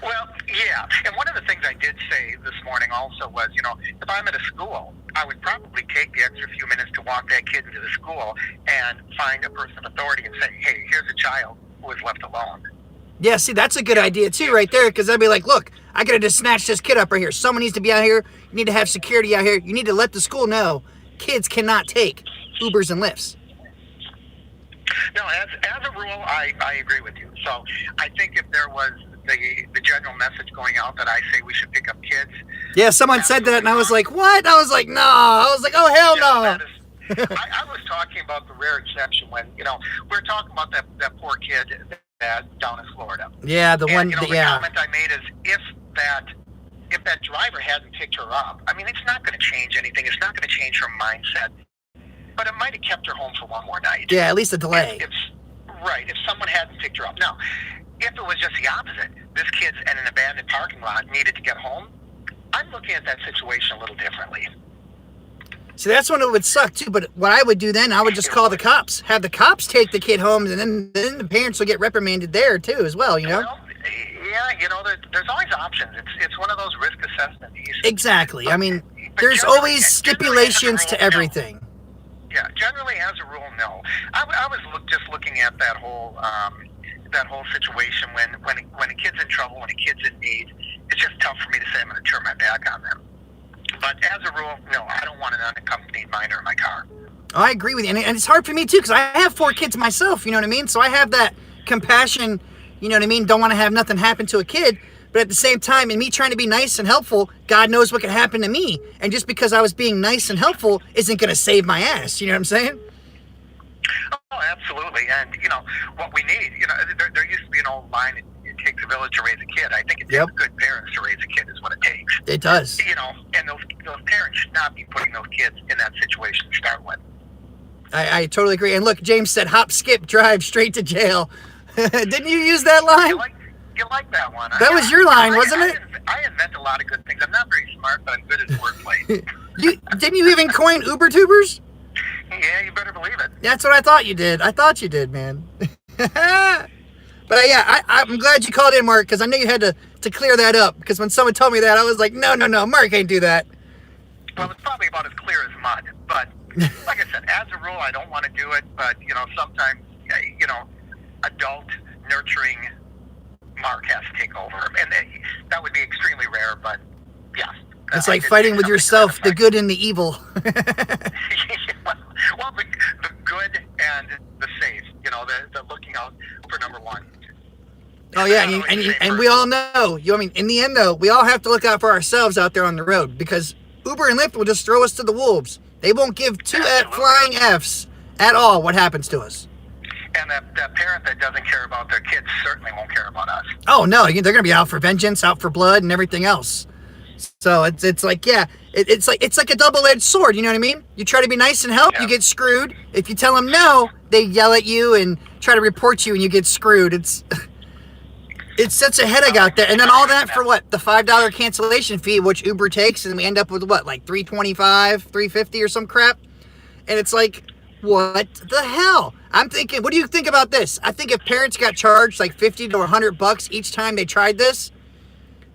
Well, yeah. And one of the things I did say this morning also was, if I'm at a school, I would probably take the extra few minutes to walk that kid into the school and find a person of authority and say, hey, here's a child who was left alone. Yeah, see, that's a good idea too right there, because I'd be like, look, I could have just snatched this kid up right here. Someone needs to be out here. You need to have security out here. You need to let the school know kids cannot take Ubers and Lyfts. No, as a rule, I agree with you. So I think if there was the general message going out that I say we should pick up kids. Yeah, someone said that, and I was like, what? I was like, no. I was like, oh, hell no. I was talking about the rare exception when, we're talking about that poor kid down in Florida. Yeah, the one, the comment I made is if that driver hadn't picked her up, I mean, it's not going to change anything. It's not going to change her mindset. But it might have kept her home for one more night. Yeah, at least a delay. If someone hadn't picked her up. Now, if it was just the opposite, this kid's in an abandoned parking lot, needed to get home, I'm looking at that situation a little differently. See, that's when it would suck too, but what I would do then, I would just call the cops. Have the cops take the kid home, and then the parents will get reprimanded there too as well, Well, yeah, there's always options. It's one of those risk assessment pieces. Exactly. I mean, there's always stipulations to everything. No. Yeah, generally as a rule, no. I was just looking at that whole situation when a kid's in trouble, when a kid's in need. It's just tough for me to say I'm going to turn my back on them. But as a rule, no, I don't want an unaccompanied minor in my car. I agree with you, and it's hard for me too because I have 4 kids myself. You know what I mean? So I have that compassion. You know what I mean? Don't want to have nothing happen to a kid. But at the same time, in me trying to be nice and helpful, God knows what could happen to me. And just because I was being nice and helpful isn't going to save my ass. You know what I'm saying? Oh, absolutely. And, what we need, there used to be an old line, it takes a village to raise a kid. I think it takes good parents to raise a kid is what it takes. It does. And those parents should not be putting those kids in that situation to start with. I totally agree. And look, James said, hop, skip, drive, straight to jail. Didn't you use that line? You like that one. That was your line, wasn't it? I invent a lot of good things. I'm not very smart, but I'm good at wordplay. Didn't you even coin Uber tubers? Yeah, you better believe it. That's what I thought you did. I thought you did, man. But yeah, I'm glad you called in, Mark, because I knew you had to clear that up. Because when someone told me that, I was like, no, Mark ain't do that. Well, it's probably about as clear as mud. But like I said, as a rule, I don't want to do it. But, sometimes, adult nurturing Mark has to take over. And that would be extremely rare, but yeah. It's like fighting with yourself, the good and the evil. Well, the good and the safe, the looking out for number one. Oh yeah, and we all know, in the end though, we all have to look out for ourselves out there on the road because Uber and Lyft will just throw us to the wolves. They won't give two flying Fs at all what happens to us. And that parent that doesn't care about their kids certainly won't care about us. Oh no, they're going to be out for vengeance, out for blood, and everything else. So it's like, yeah, it's like a double-edged sword. You know what I mean? You try to be nice and help, you get screwed. If you tell them no, they yell at you and try to report you, and you get screwed. It's such a headache out there. And then all that for what? The $5 cancellation fee, which Uber takes, and we end up with what, like $3.25, $3.50 or some crap. And it's like, What the hell? I'm thinking, what do you think about this? I think if parents got charged like 50 to 100 bucks each time they tried this,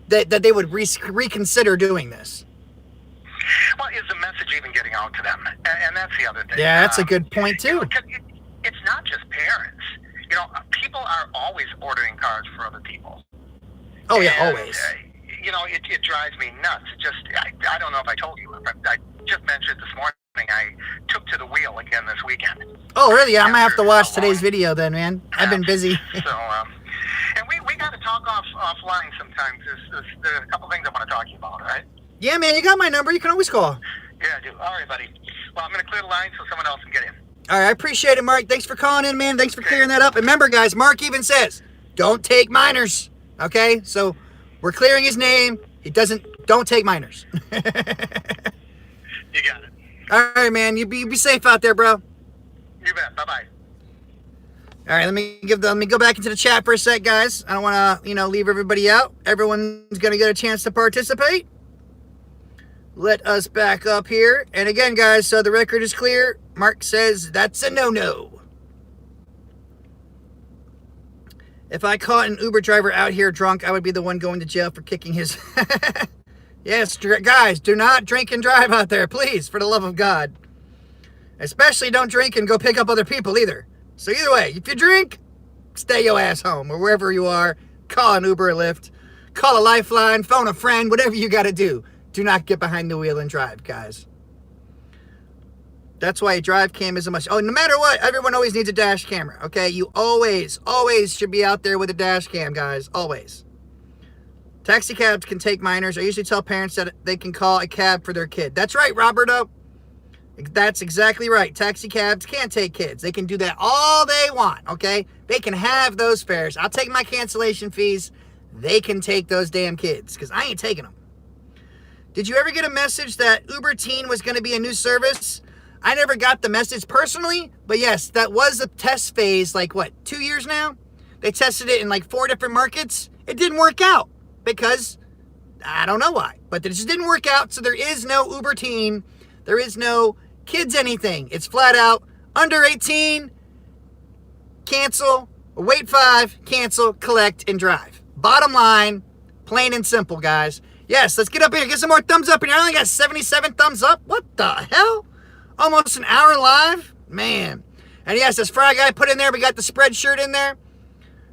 that they would reconsider doing this. Well, is the message even getting out to them? And that's the other thing. Yeah, that's a good point too. You know, it's not just parents. You know, people are always ordering cars for other people. Oh yeah, And, always. You know, it drives me nuts. I don't know if I told you. I just mentioned this morning. I took to the wheel again this weekend. Oh really? Yeah, I'm gonna have to watch After today's video then, man. I've been busy. So, and we got to talk offline sometimes. There's a couple things I want to talk to you about, all right? Yeah, man, you got my number. You can always call. Yeah, I do. All right, buddy. Well, I'm going to clear the line so someone else can get in. All right, I appreciate it, Mark. Thanks for calling in, man. Thanks for clearing that up. And remember, guys, Mark even says, don't take minors. Okay? So we're clearing his name. Don't take minors. You got it. All right, man. You be safe out there, bro. You bet. Bye-bye. All right, let me go back into the chat for a sec, guys. I don't want to, leave everybody out. Everyone's going to get a chance to participate. Let us back up here. And again, guys, so the record is clear. Mark says that's a no-no. If I caught an Uber driver out here drunk, I would be the one going to jail for kicking his... Yes, guys, do not drink and drive out there, please, for the love of God. Especially don't drink and go pick up other people either. So either way, if you drink, stay your ass home or wherever you are. Call an Uber or Lyft. Call a Lifeline, phone a friend, whatever you got to do. Do not get behind the wheel and drive, guys. That's why a drive cam is a must. Oh, no matter what, everyone always needs a dash camera, okay? You always should be out there with a dash cam, guys. Always. Taxi cabs can take minors. I usually tell parents that they can call a cab for their kid. That's right, Roberto. That's exactly right. Taxi cabs can take kids. They can do that all they want, okay? They can have those fares. I'll take my cancellation fees. They can take those damn kids because I ain't taking them. Did you ever get a message that Uber Teen was going to be a new service? I never got the message personally, but yes, that was a test phase, 2 years now? They tested it in 4 different markets. It didn't work out because I don't know why, but it just didn't work out. So there is no Uber Teen. There is no kids anything. It's flat out under 18, cancel, or wait 5, cancel, collect, and drive. Bottom line, plain and simple, guys. Yes, let's get up here. Get some more thumbs up in here. I only got 77 thumbs up. What the hell? Almost an hour live? Man. And yes, this Fry Guy put in there. We got the spread shirt in there.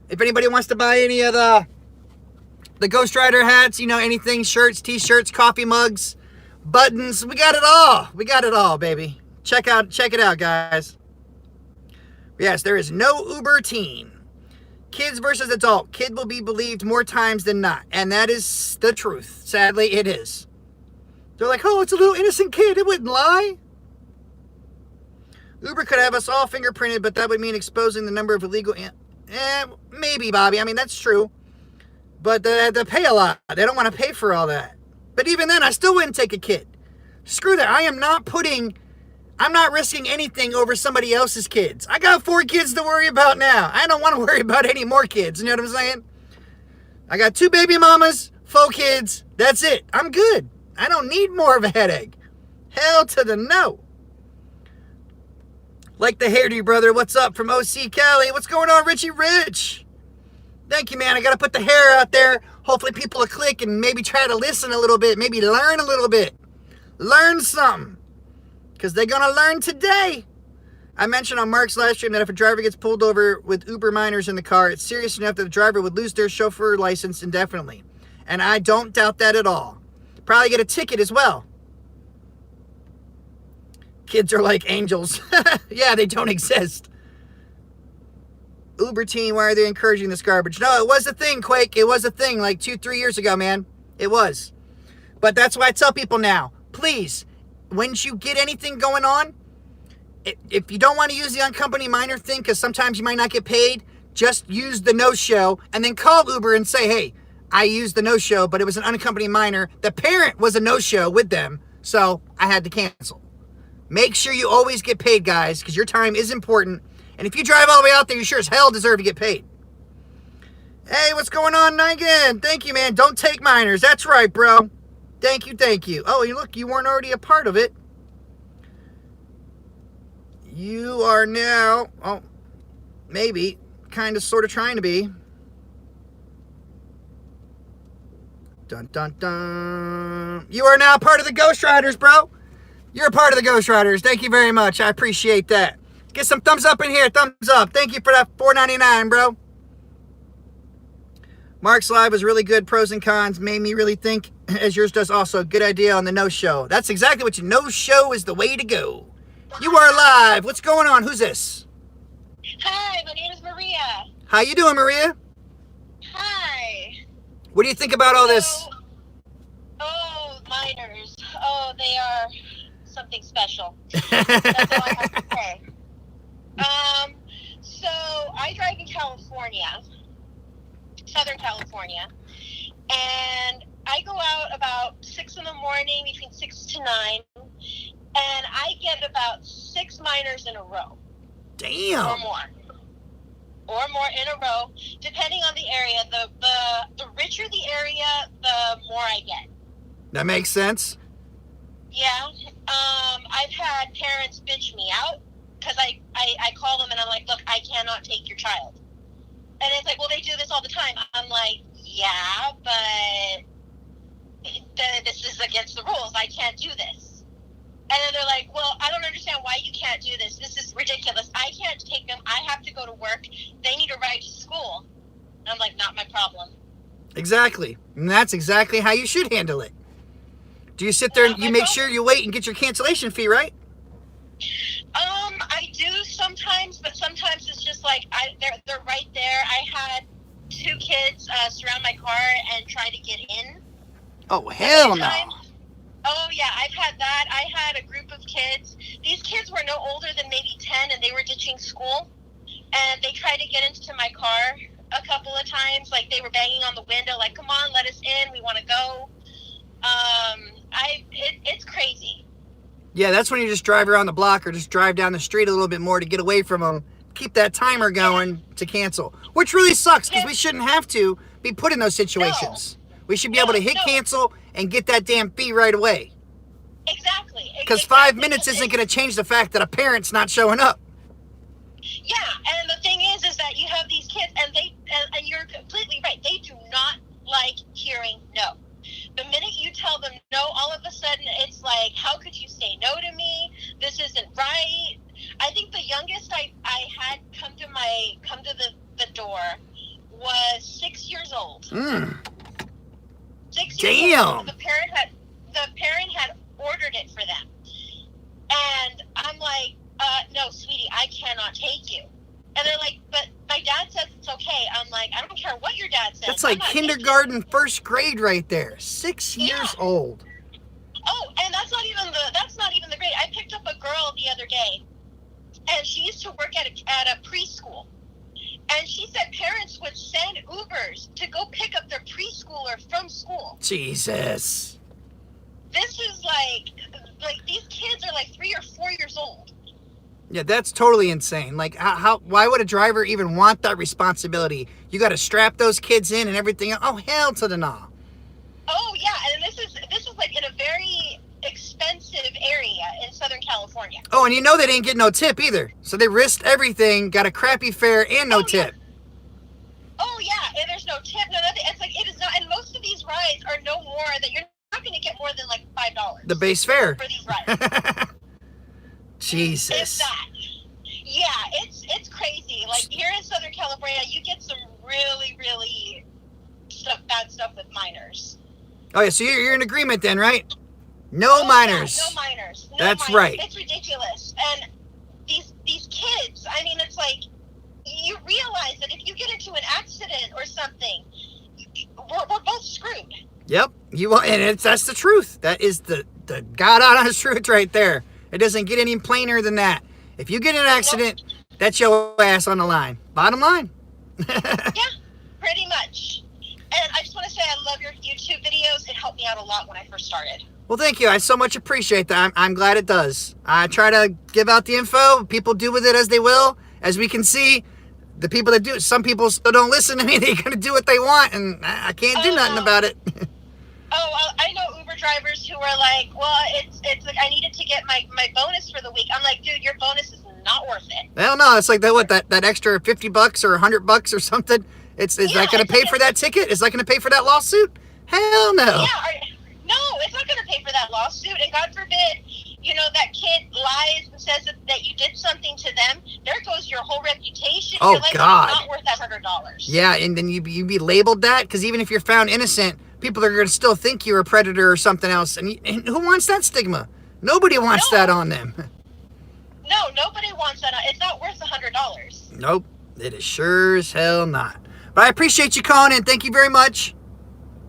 If anybody wants to buy any of the Ghost Rider hats, anything, shirts, t-shirts, coffee mugs, buttons, we got it all. We got it all, baby. Check it out, guys. Yes, there is no Uber Teen. Kids versus adult. Kid will be believed more times than not. And that is the truth. Sadly, it is. They're like, oh, it's a little innocent kid. It wouldn't lie. Uber could have us all fingerprinted, but that would mean exposing the number of illegal... maybe, Bobby. I mean, that's true. But they have to pay a lot. They don't want to pay for all that. But even then, I still wouldn't take a kid. Screw that. I'm not risking anything over somebody else's kids. I got 4 kids to worry about now. I don't want to worry about any more kids. You know what I'm saying? I got 2 baby mamas, 4 kids. That's it. I'm good. I don't need more of a headache. Hell to the no. Like the hairdo, brother. What's up from OC Cali? What's going on, Richie Rich? Thank you, man. I got to put the hair out there. Hopefully people will click and maybe try to listen a little bit. Maybe learn a little bit. Learn something. Because they're going to learn today. I mentioned on Mark's live stream that if a driver gets pulled over with Uber minors in the car, it's serious enough that the driver would lose their chauffeur license indefinitely. And I don't doubt that at all. Probably get a ticket as well. Kids are like angels. Yeah, they don't exist. Uber Teen, why are they encouraging this garbage? No, it was a thing, Quake. It was a thing 2-3 years ago, man. It was. But that's why I tell people now, please, when you get anything going on, if you don't want to use the unaccompanied minor thing, because sometimes you might not get paid, just use the no-show and then call Uber and say, hey, I used the no-show, but it was an unaccompanied minor. The parent was a no-show with them, so I had to cancel. Make sure you always get paid, guys, because your time is important. And if you drive all the way out there, you sure as hell deserve to get paid. Hey, what's going on, Nigan? Thank you, man. Don't take minors. That's right, bro. Thank you. Oh, look, you weren't already a part of it. You are now, oh, maybe, kind of, sort of trying to be. Dun, dun, dun. You are now part of the Ghost Riders, bro. You're a part of the Ghost Riders. Thank you very much. I appreciate that. Get some thumbs up in here. Thumbs up. Thank you for that $4.99, bro. Mark's live was really good. Pros and cons. Made me really think, as yours does also. Good idea on the no-show. That's exactly what you no-show is the way to go. You are live. What's going on? Who's this? Hi, my name is Maria. How you doing, Maria? Hi. What do you think about all this? Oh, minors. Oh, they are something special. That's all I have to say. So I drive in California, Southern California, and I go out about 6 in the morning, between 6 to 9, and I get about 6 minors in a row. Damn. Or more in a row, depending on the area. The richer the area, the more I get. That makes sense. Yeah. I've had parents bitch me out because I call them and I'm like, look, I cannot take your child. And it's like, well, they do this all the time. I'm like, yeah, but this is against the rules. I can't do this. And then they're like, well, I don't understand why you can't do this. This is ridiculous. I can't take them. I have to go to work. They need a ride to school. And I'm like, not my problem. Exactly. And that's exactly how you should handle it. Do you sit there and you make sure you wait and get your cancellation fee, right? I do sometimes, but sometimes it's just like they're right there. I had 2 kids surround my car and try to get in. Oh, hell no. Oh, yeah, I've had that. I had a group of kids. These kids were no older than maybe 10, and they were ditching school. And they tried to get into my car a couple of times. Like, they were banging on the window, like, come on, let us in. We want to go. It's crazy. Yeah, that's when you just drive around the block or just drive down the street a little bit more to get away from them. Keep that timer going to cancel. Which really sucks because we shouldn't have to be put in those situations. No. We should be able to hit cancel and get that damn fee right away. Exactly. Because 5 minutes isn't going to change the fact that a parent's not showing up. Yeah, and the thing is that you have these kids, and and you're completely right. They do not like hearing no. The minute you tell them no, all of a sudden it's like, how could you say no to me? This isn't right. I think the youngest I had come to the door was 6 years old. 6 years Damn. old. The parent had ordered it for them. And I'm like, no, sweetie, I cannot take you. And they're like, but my dad says it's okay. I'm like, I don't care what your dad says. That's like kindergarten, first grade right there. 6 years old. Oh, and that's not even the grade. I picked up a girl the other day, and she used to work at a preschool. And she said parents would send Ubers to go pick up their preschooler from school. Jesus. This is like these kids are like 3 or 4 years old. Yeah, that's totally insane. Like, why would a driver even want that responsibility? You got to strap those kids in and everything. Oh, hell to the no. Oh yeah, and this is like in a very expensive area in Southern California. Oh, and you know they didn't get no tip either. So they risked everything, got a crappy fare and no tip. Yeah. Oh yeah, and there's no tip, no nothing. It's like, it is not, and most of these rides are no more that you're not going to get more than like $5. The base fare. For these rides. Jesus. It's that. Yeah, it's crazy. Like here in Southern California, you get some really, really bad stuff with minors. Oh yeah, so you're in agreement then, right? No minors. Yeah, no minors. That's right. It's ridiculous. And these kids, I mean, it's like, you realize that if you get into an accident or something, we're both screwed. Yep. That's the truth. That is the God honest truth right there. It doesn't get any plainer than that. If you get in an accident, that's your ass on the line. Bottom line. Yeah, pretty much. And I just want to say I love your YouTube videos. It helped me out a lot when I first started. Well, thank you. I so much appreciate that. I'm glad it does. I try to give out the info. People do with it as they will. As we can see, the people that do it, some people still don't listen to me. They're going to do what they want, and I can't do nothing about it. I know Uber drivers who are like, well, it's like I needed to get my bonus for the week. I'm like, dude, your bonus is not worth it. Hell no, it's like that extra $50 or $100 or something. Is that going to pay for that ticket? Is that going to pay for that lawsuit? Hell no. Yeah, no, it's not going to pay for that lawsuit. And God forbid, that kid lies and says that you did something to them. There goes your whole reputation. Oh, your life God. is not worth that $100. Yeah, and then you be labeled that, because even if you're found innocent, people are going to still think you're a predator or something else. And who wants that stigma? Nobody wants that on them. No, nobody wants that. It's not worth $100. Nope, it is sure as hell not. But I appreciate you calling in. Thank you very much.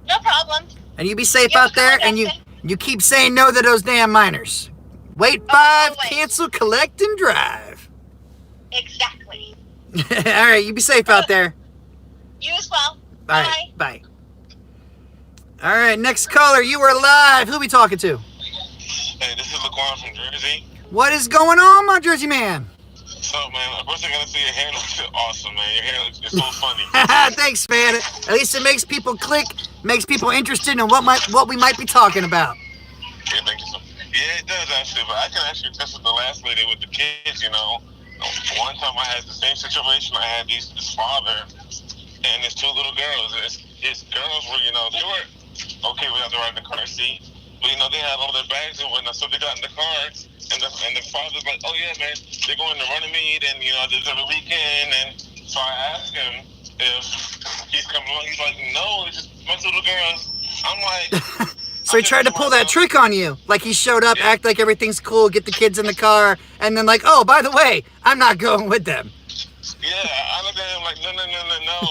No problem. And you be safe out there, and you keep saying no to those damn minors. Wait 5, cancel, collect, and drive. Exactly. All right, you be safe out there. You as well. All right, bye. All right, next caller, you are live. Who we talking to? Hey, this is Laquan from Jersey. What is going on, my Jersey man? So, man, first I gotta say your hair looks awesome, man. Your hair looks so funny. Thanks, man. At least it makes people click, makes people interested in what we might be talking about. Yeah, thank you so much. Yeah, it does actually, but I can actually attest with the last lady with the kids, One time I had the same situation. I had this father and his 2 little girls. His girls were, they were okay without the ride in the car seat. But, they had all their bags and whatnot, so they got in the car, and the father's like, oh, yeah, man, they're going to run a meet, and, this every weekend, and so I asked him if he's coming along. He's like, no, it's just my 2 little girls. I'm like... So he tried to pull that trick on you. Like he showed up, act like everything's cool, get the kids in the car, and then like, oh, by the way, I'm not going with them. Yeah, I looked at him like, no.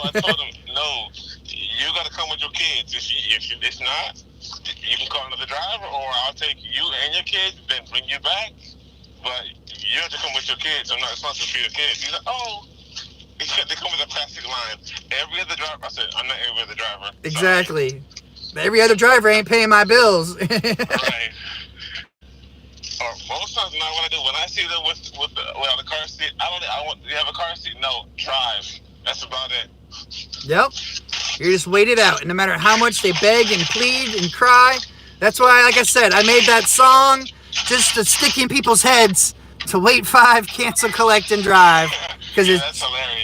I told him, no, you got to come with your kids. If it's not, you can call another driver, or I'll take you and your kids, then bring you back. But you have to come with your kids. I'm not responsible for your kids. He's like, oh. They come with a plastic line. Every other driver, I said, I'm not every other driver. Exactly. Sorry. Every other driver ain't paying my bills. Right. Most times, not what I do. When I see them without a car seat, I want. Do you have a car seat? No, drive. That's about it. Yep. You just wait it out, and no matter how much they beg and plead and cry, that's why, like I said, I made that song just to stick in people's heads to wait 5, cancel, collect, and drive, because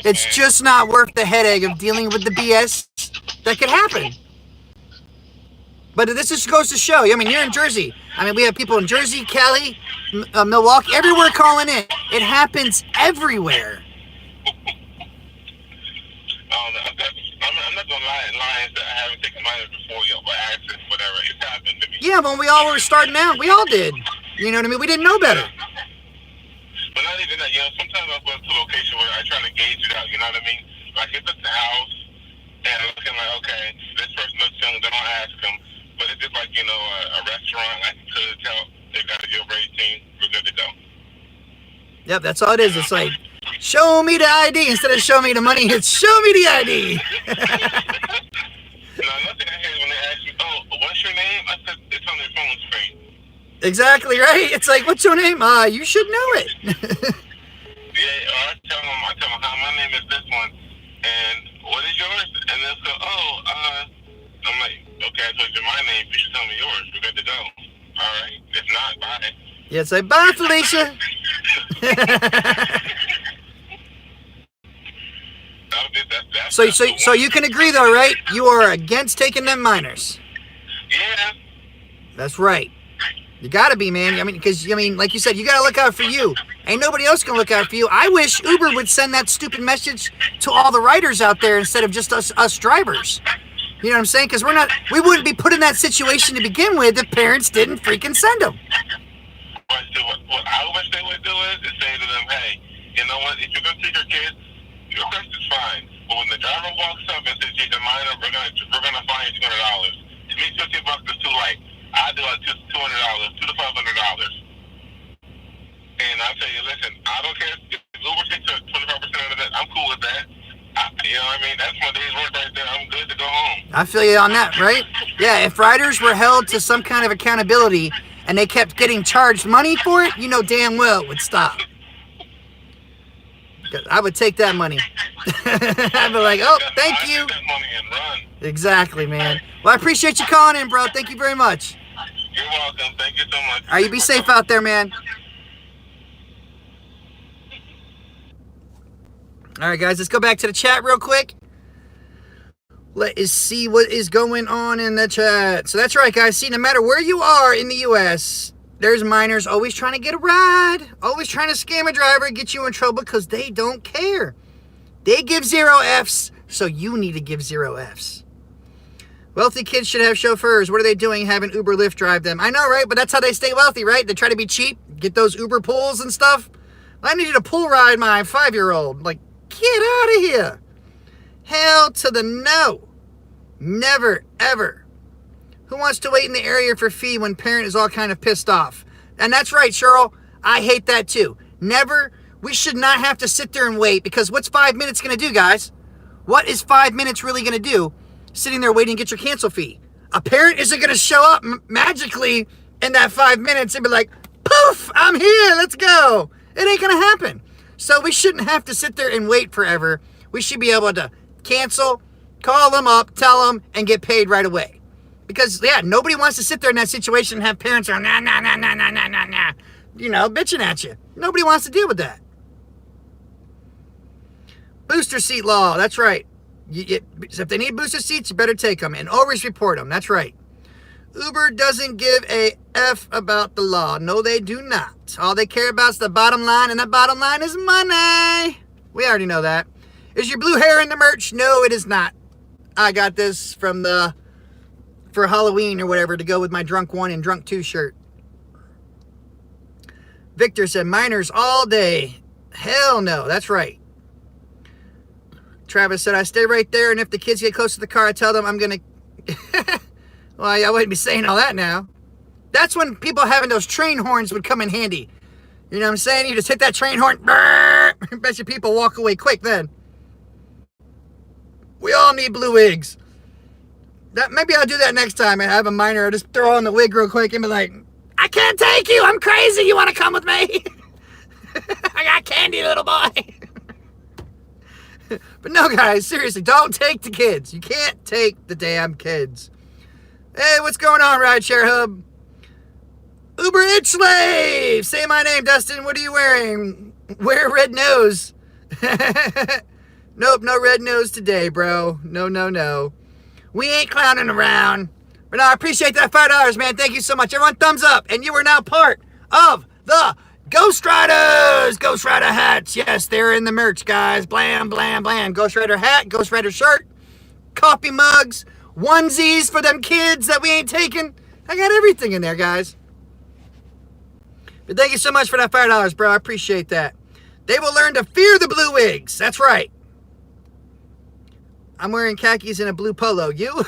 it's just not worth the headache of dealing with the BS that could happen. But this just goes to show, you're in Jersey. We have people in Jersey, Cali, Milwaukee, everywhere calling in. It happens everywhere. I'm not going to lie that I haven't taken mine before, by accident, whatever. It's happened to me. Yeah, when we all were starting out, we all did. You know what I mean? We didn't know better. But not even that, sometimes I'll go to a location where I try to gauge it out, you know what I mean? Like, if it's a house, and I'm looking like, okay, this person looks young, then I'll ask them. But if it's like, a restaurant, I could tell they've got to be over 18, we're good to go. Yep, that's all it is. It's like, show me the ID instead of show me the money. It's show me the ID. No, nothing I hear when they ask me, oh, what's your name? I said, it's on their phone screen. Exactly right. It's like, what's your name? You should know it. Yeah, I tell them, hi, my name is this one, and what is yours? And they'll go, I'm like, okay, I told you my name, you should tell me yours. We're good to go. All right. If not, bye. Yeah, it's like, bye, Felicia. So you can agree, though, right? You are against taking them minors. Yeah. That's right. You gotta be, man. Because like you said, you gotta look out for you. Ain't nobody else gonna look out for you. I wish Uber would send that stupid message to all the riders out there instead of just us drivers. You know what I'm saying? Because we wouldn't be put in that situation to begin with if parents didn't freaking send them. What I wish they would do is say to them, hey, you know what? If you're gonna take your kids, your request is fine. But when the driver walks up and says she's a minor, we're gonna fine you $200. To me, $50 is too light. I do like $200, $200 to $500. And I tell you, listen, I don't care if Uber takes 25% out of that. I'm cool with that. You know what I mean? That's my day's work right there. I'm good to go home. I feel you on that, right? Yeah, if riders were held to some kind of accountability and they kept getting charged money for it, you know damn well it would stop. I would take that money. I'd be like, oh, thank you. Take that money and run. Exactly, man. Well, I appreciate you calling in, bro. Thank you very much. You're welcome. Thank you so much. All right, you be safe out there, man. All right, guys, let's go back to the chat real quick. Let us see what is going on in the chat. So that's right, guys. See, no matter where you are in the U.S., there's minors always trying to get a ride, always trying to scam a driver, get you in trouble because they don't care. They give 0 Fs, so you need to give 0 Fs. Wealthy kids should have chauffeurs. What are they doing having Uber Lyft drive them? I know, right? But that's how they stay wealthy, right? They try to be cheap, get those Uber pulls and stuff. I need you to pull ride my 5-year-old. Like, get out of here. Hell to the no. Never, ever. Who wants to wait in the area for fee when parent is all kind of pissed off? And that's right, Cheryl. I hate that too. Never. We should not have to sit there and wait, because what's 5 minutes going to do, guys? What is 5 minutes really going to do? Sitting there waiting to get your cancel fee. A parent isn't going to show up magically in that 5 minutes and be like, poof, I'm here, let's go. It ain't going to happen. So we shouldn't have to sit there and wait forever. We should be able to cancel, call them up, tell them, and get paid right away. Because, yeah, nobody wants to sit there in that situation and have parents are, nah, you know, bitching at you. Nobody wants to deal with that. Booster seat law, that's right. If they need booster seats, you better take them and always report them. That's right. Uber doesn't give a F about the law. No, they do not. All they care about is the bottom line, and that bottom line is money. We already know that. Is your blue hair in the merch? No, it is not. I got this for Halloween or whatever to go with my Drunk 1 and Drunk 2 shirt. Victor said, minors all day. Hell no, that's right. Travis said, I stay right there, and if the kids get close to the car, I tell them I'm going to... Well, I wouldn't be saying all that now. That's when people having those train horns would come in handy. You know what I'm saying? You just hit that train horn. I bet you people walk away quick then. We all need blue wigs. Maybe I'll do that next time. I have a minor. I'll just throw on the wig real quick and be like, I can't take you. I'm crazy. You want to come with me? I got candy, little boy. But no, guys, seriously, don't take the kids. You can't take the damn kids. Hey, what's going on, Rideshare Hub? Ubereats slave! Say my name, Dustin. What are you wearing? Wear a red nose. Nope, no red nose today, bro. No. We ain't clowning around. But no, I appreciate that $5, man. Thank you so much. Everyone, thumbs up. And you are now part of the Ghost Riders. Ghost Rider hats. Yes, they're in the merch, guys. Blam, blam, blam. Ghost Rider hat, Ghost Rider shirt, coffee mugs, onesies for them kids that we ain't taking. I got everything in there, guys. But thank you so much for that $5, bro. I appreciate that. They will learn to fear the blue wigs. That's right. I'm wearing khakis and a blue polo. You?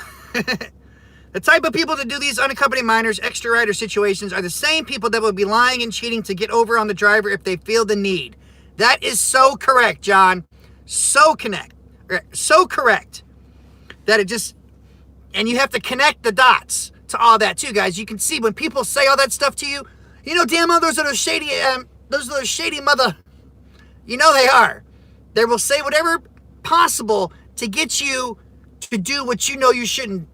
The type of people that do these unaccompanied minors, extra rider situations are the same people that will be lying and cheating to get over on the driver if they feel the need. That is so correct, John. So correct. That it just... And you have to connect the dots to all that too, guys. You can see when people say all that stuff to you, you know damn well those are those shady mother. You know they are. They will say whatever possible to get you to do what you know you shouldn't.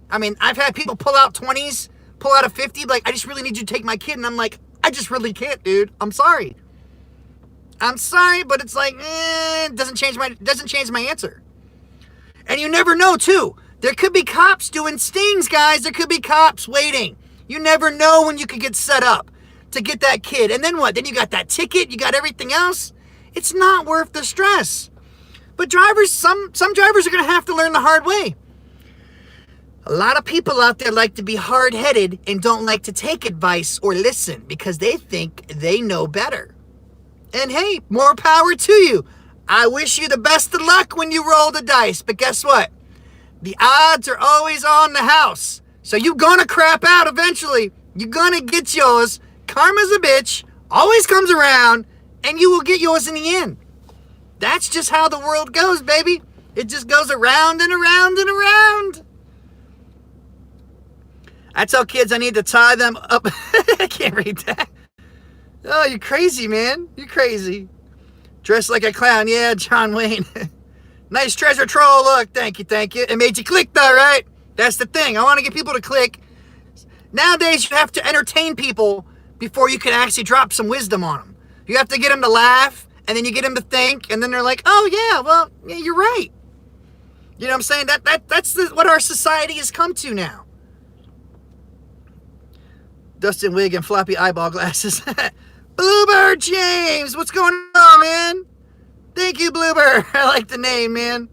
I mean, I've had people pull out 20s, pull out a 50, like, I just really need you to take my kid. And I'm like, I just really can't, dude. I'm sorry. But it's like, it doesn't change my answer. And you never know, too. There could be cops doing stings, guys. There could be cops waiting. You never know when you could get set up to get that kid. And then what? Then you got that ticket. You got everything else. It's not worth the stress. But drivers, some drivers are going to have to learn the hard way. A lot of people out there like to be hard-headed and don't like to take advice or listen because they think they know better. And hey, more power to you. I wish you the best of luck when you roll the dice. But guess what? The odds are always on the house. So you're going to crap out eventually. You're going to get yours. Karma's a bitch. Always comes around. And you will get yours in the end. That's just how the world goes, baby. It just goes around and around and around. I tell kids I need to tie them up. I can't read that. Oh, you're crazy, man. You're crazy. Dressed like a clown. Yeah, John Wayne. Nice treasure troll look. Thank you. It made you click though, right? That's the thing. I want to get people to click. Nowadays, you have to entertain people before you can actually drop some wisdom on them. You have to get them to laugh and then you get them to think, and then they're like, oh yeah, well, yeah, you're right. You know what I'm saying? That's what our society has come to now. Dustin wig and floppy eyeball glasses. Bluebird James, what's going on, man? Thank you, Bluebird. I like the name, man.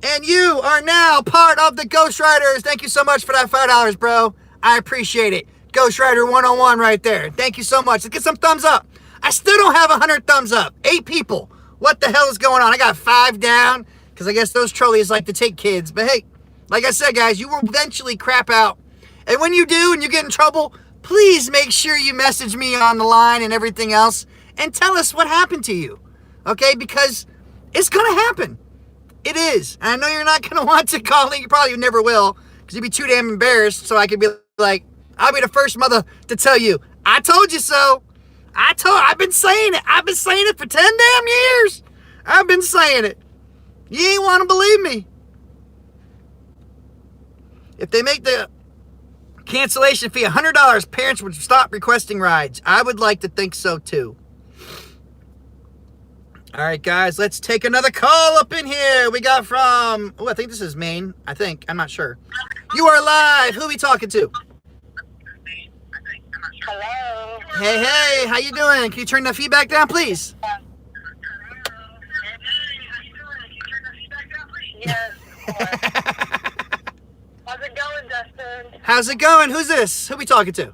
And you are now part of the Ghost Riders. Thank you so much for that $5, bro. I appreciate it. Ghost Rider 101 right there. Thank you so much. Let's get some thumbs up. I still don't have 100 thumbs up. 8 people. What the hell is going on? I got 5 down because I guess those trolleys like to take kids. But hey, like I said, guys, you will eventually crap out. And when you do and you get in trouble, please make sure you message me on the line and everything else and tell us what happened to you. Okay? Because it's going to happen. It is. And I know you're not going to want to call me. You probably never will because you'd be too damn embarrassed. So I could be like, I'll be the first mother to tell you, I told you so. I've been saying it. I've been saying it for 10 damn years. I've been saying it. You ain't want to believe me. If they make the cancellation fee $100, parents would stop requesting rides. I would like to think so too. All right, guys, let's take another call up in here. We got from, I think this is Maine. I'm not sure. You are live. Who are we talking to? Hello. Hey, how you doing? Can you turn the feedback down, please? Yes. How's it going, Dustin? How's it going? Who's this? Who we talking to?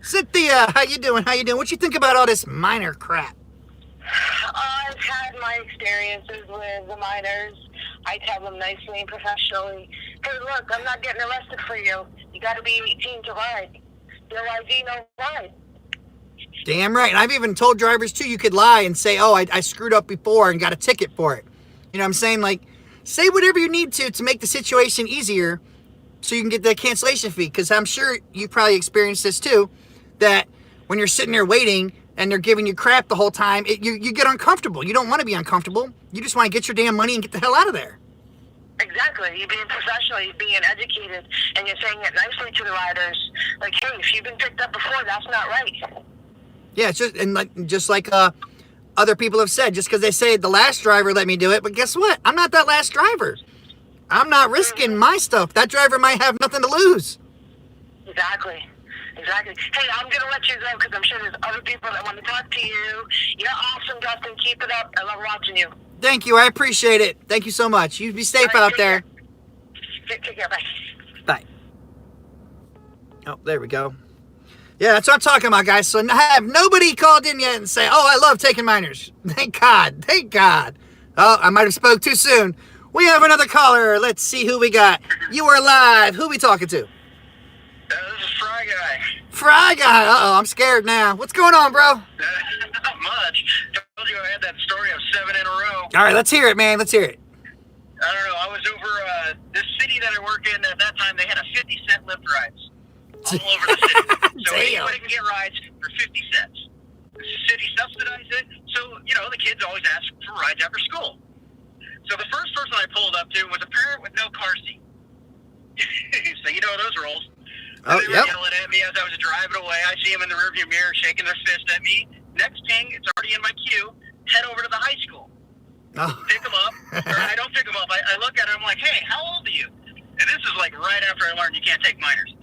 Cynthia. How you doing? What you think about all this minor crap? I've had my experiences with the minors. I tell them nicely and professionally, hey, look, I'm not getting arrested for you. You got to be 18 to ride. No ID, no ride. Damn right. And I've even told drivers, too, you could lie and say, oh, I screwed up before and got a ticket for it. You know what I'm saying? Like, say whatever you need to make the situation easier so you can get the cancellation fee. Because I'm sure you probably experienced this, too, that when you're sitting there waiting and they're giving you crap the whole time, you get uncomfortable. You don't want to be uncomfortable. You just want to get your damn money and get the hell out of there. Exactly. You're being professional, you're being educated, and you're saying it nicely to the riders. Like, hey, if you've been picked up before, that's not right. Yeah, it's just like other people have said, just because they say the last driver let me do it, but guess what? I'm not that last driver. I'm not risking my stuff. That driver might have nothing to lose. Exactly. Hey, I'm going to let you go because I'm sure there's other people that want to talk to you. You're awesome, Dustin. Keep it up. I love watching you. Thank you. I appreciate it. Thank you so much. You be safe out there. Take care. Bye. Bye. Oh, there we go. Yeah, that's what I'm talking about, guys. So I have nobody called in yet and say, oh, I love taking minors. Thank God. Oh, I might have spoke too soon. We have another caller. Let's see who we got. You are live. Who we talking to? This is Fry Guy. Uh-oh, I'm scared now. What's going on, bro? Not much. Told you I had that story of 7 in a row. All right, let's hear it, man. Let's hear it. I don't know. I was over this city that I work in at that time. They had a 50-cent Lyft rides all over the city. So anybody can get rides for 50 cents. The city subsidized it. So, the kids always ask for rides after school. So the first person I pulled up to was a parent with no car seat. So you know those rules. Oh, they were yelling at me as I was driving away. I see them in the rearview mirror shaking their fist at me. Next thing, it's already in my queue. Head over to the high school. Oh. Pick them up. Or I don't pick them up. I look at it. I'm like, hey, how old are you? And this is like right after I learned you can't take minors.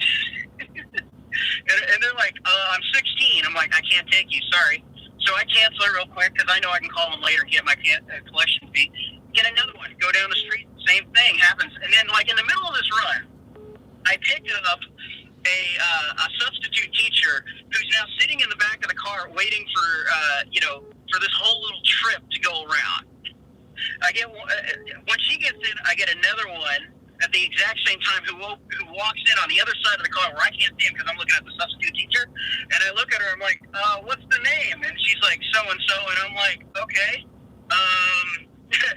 and they're like, I'm 16. I'm like, I can't take you. Sorry. So I cancel it real quick because I know I can call them later and get my collection fee. Get another one. Go down the street. Same thing happens. And then, like, in the middle of this run, I picked up a substitute teacher who's now sitting in the back of the car waiting for this whole little trip to go around. I get when she gets in, I get another one at the exact same time who walks in on the other side of the car where I can't see him because I'm looking at the substitute teacher. And I look at her, I'm like, what's the name? And she's like, so-and-so. And I'm like, okay.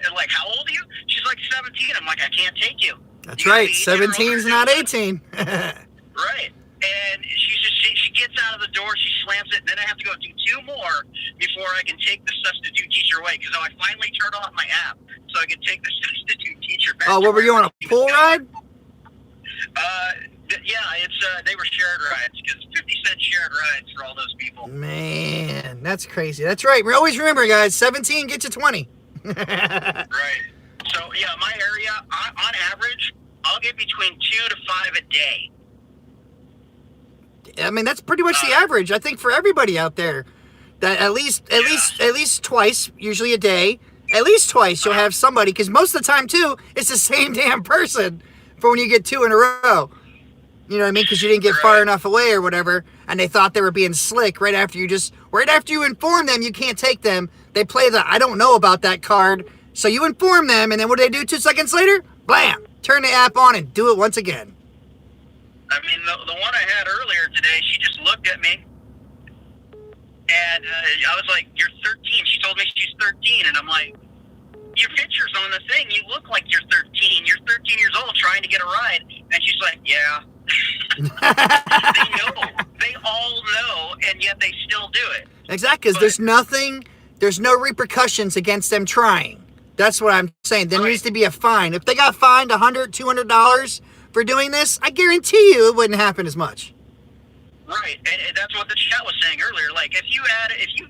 And like, how old are you? She's like 17. I'm like, I can't take you. That's right. 17's not 18. Right. And she gets out of the door, she slams it, and then I have to go do 2 more before I can take the substitute teacher away, because I finally turned off my app so I could take the substitute teacher back. Oh, what were you on, a pool ride? yeah, it's they were shared rides because 50-cent shared rides for all those people. Man, that's crazy. That's right. We always remember, guys, 17 gets you 20. Right. So, yeah, my area, on average, I'll get between 2 to 5 a day. I mean, that's pretty much the average, I think, for everybody out there. That at least twice, usually a day, at least twice you'll have somebody, because most of the time, too, it's the same damn person for when you get 2 in a row. You know what I mean? Because you didn't get far enough away or whatever, and they thought they were being slick right after you inform them you can't take them. They play the I don't know about that card. So you inform them, and then what do they do 2 seconds later? Blam! Turn the app on and do it once again. I mean, the one I had earlier today, she just looked at me, and I was like, "You're 13." She told me she's 13, and I'm like, "Your picture's on the thing. You look like you're 13. You're 13 years old trying to get a ride." And she's like, "Yeah." They know. They all know, and yet they still do it. Exactly, because there's no repercussions against them trying. That's what I'm saying. There needs to be a fine. If they got fined $100, $200 for doing this, I guarantee you it wouldn't happen as much. Right, and that's what the chat was saying earlier. Like, if you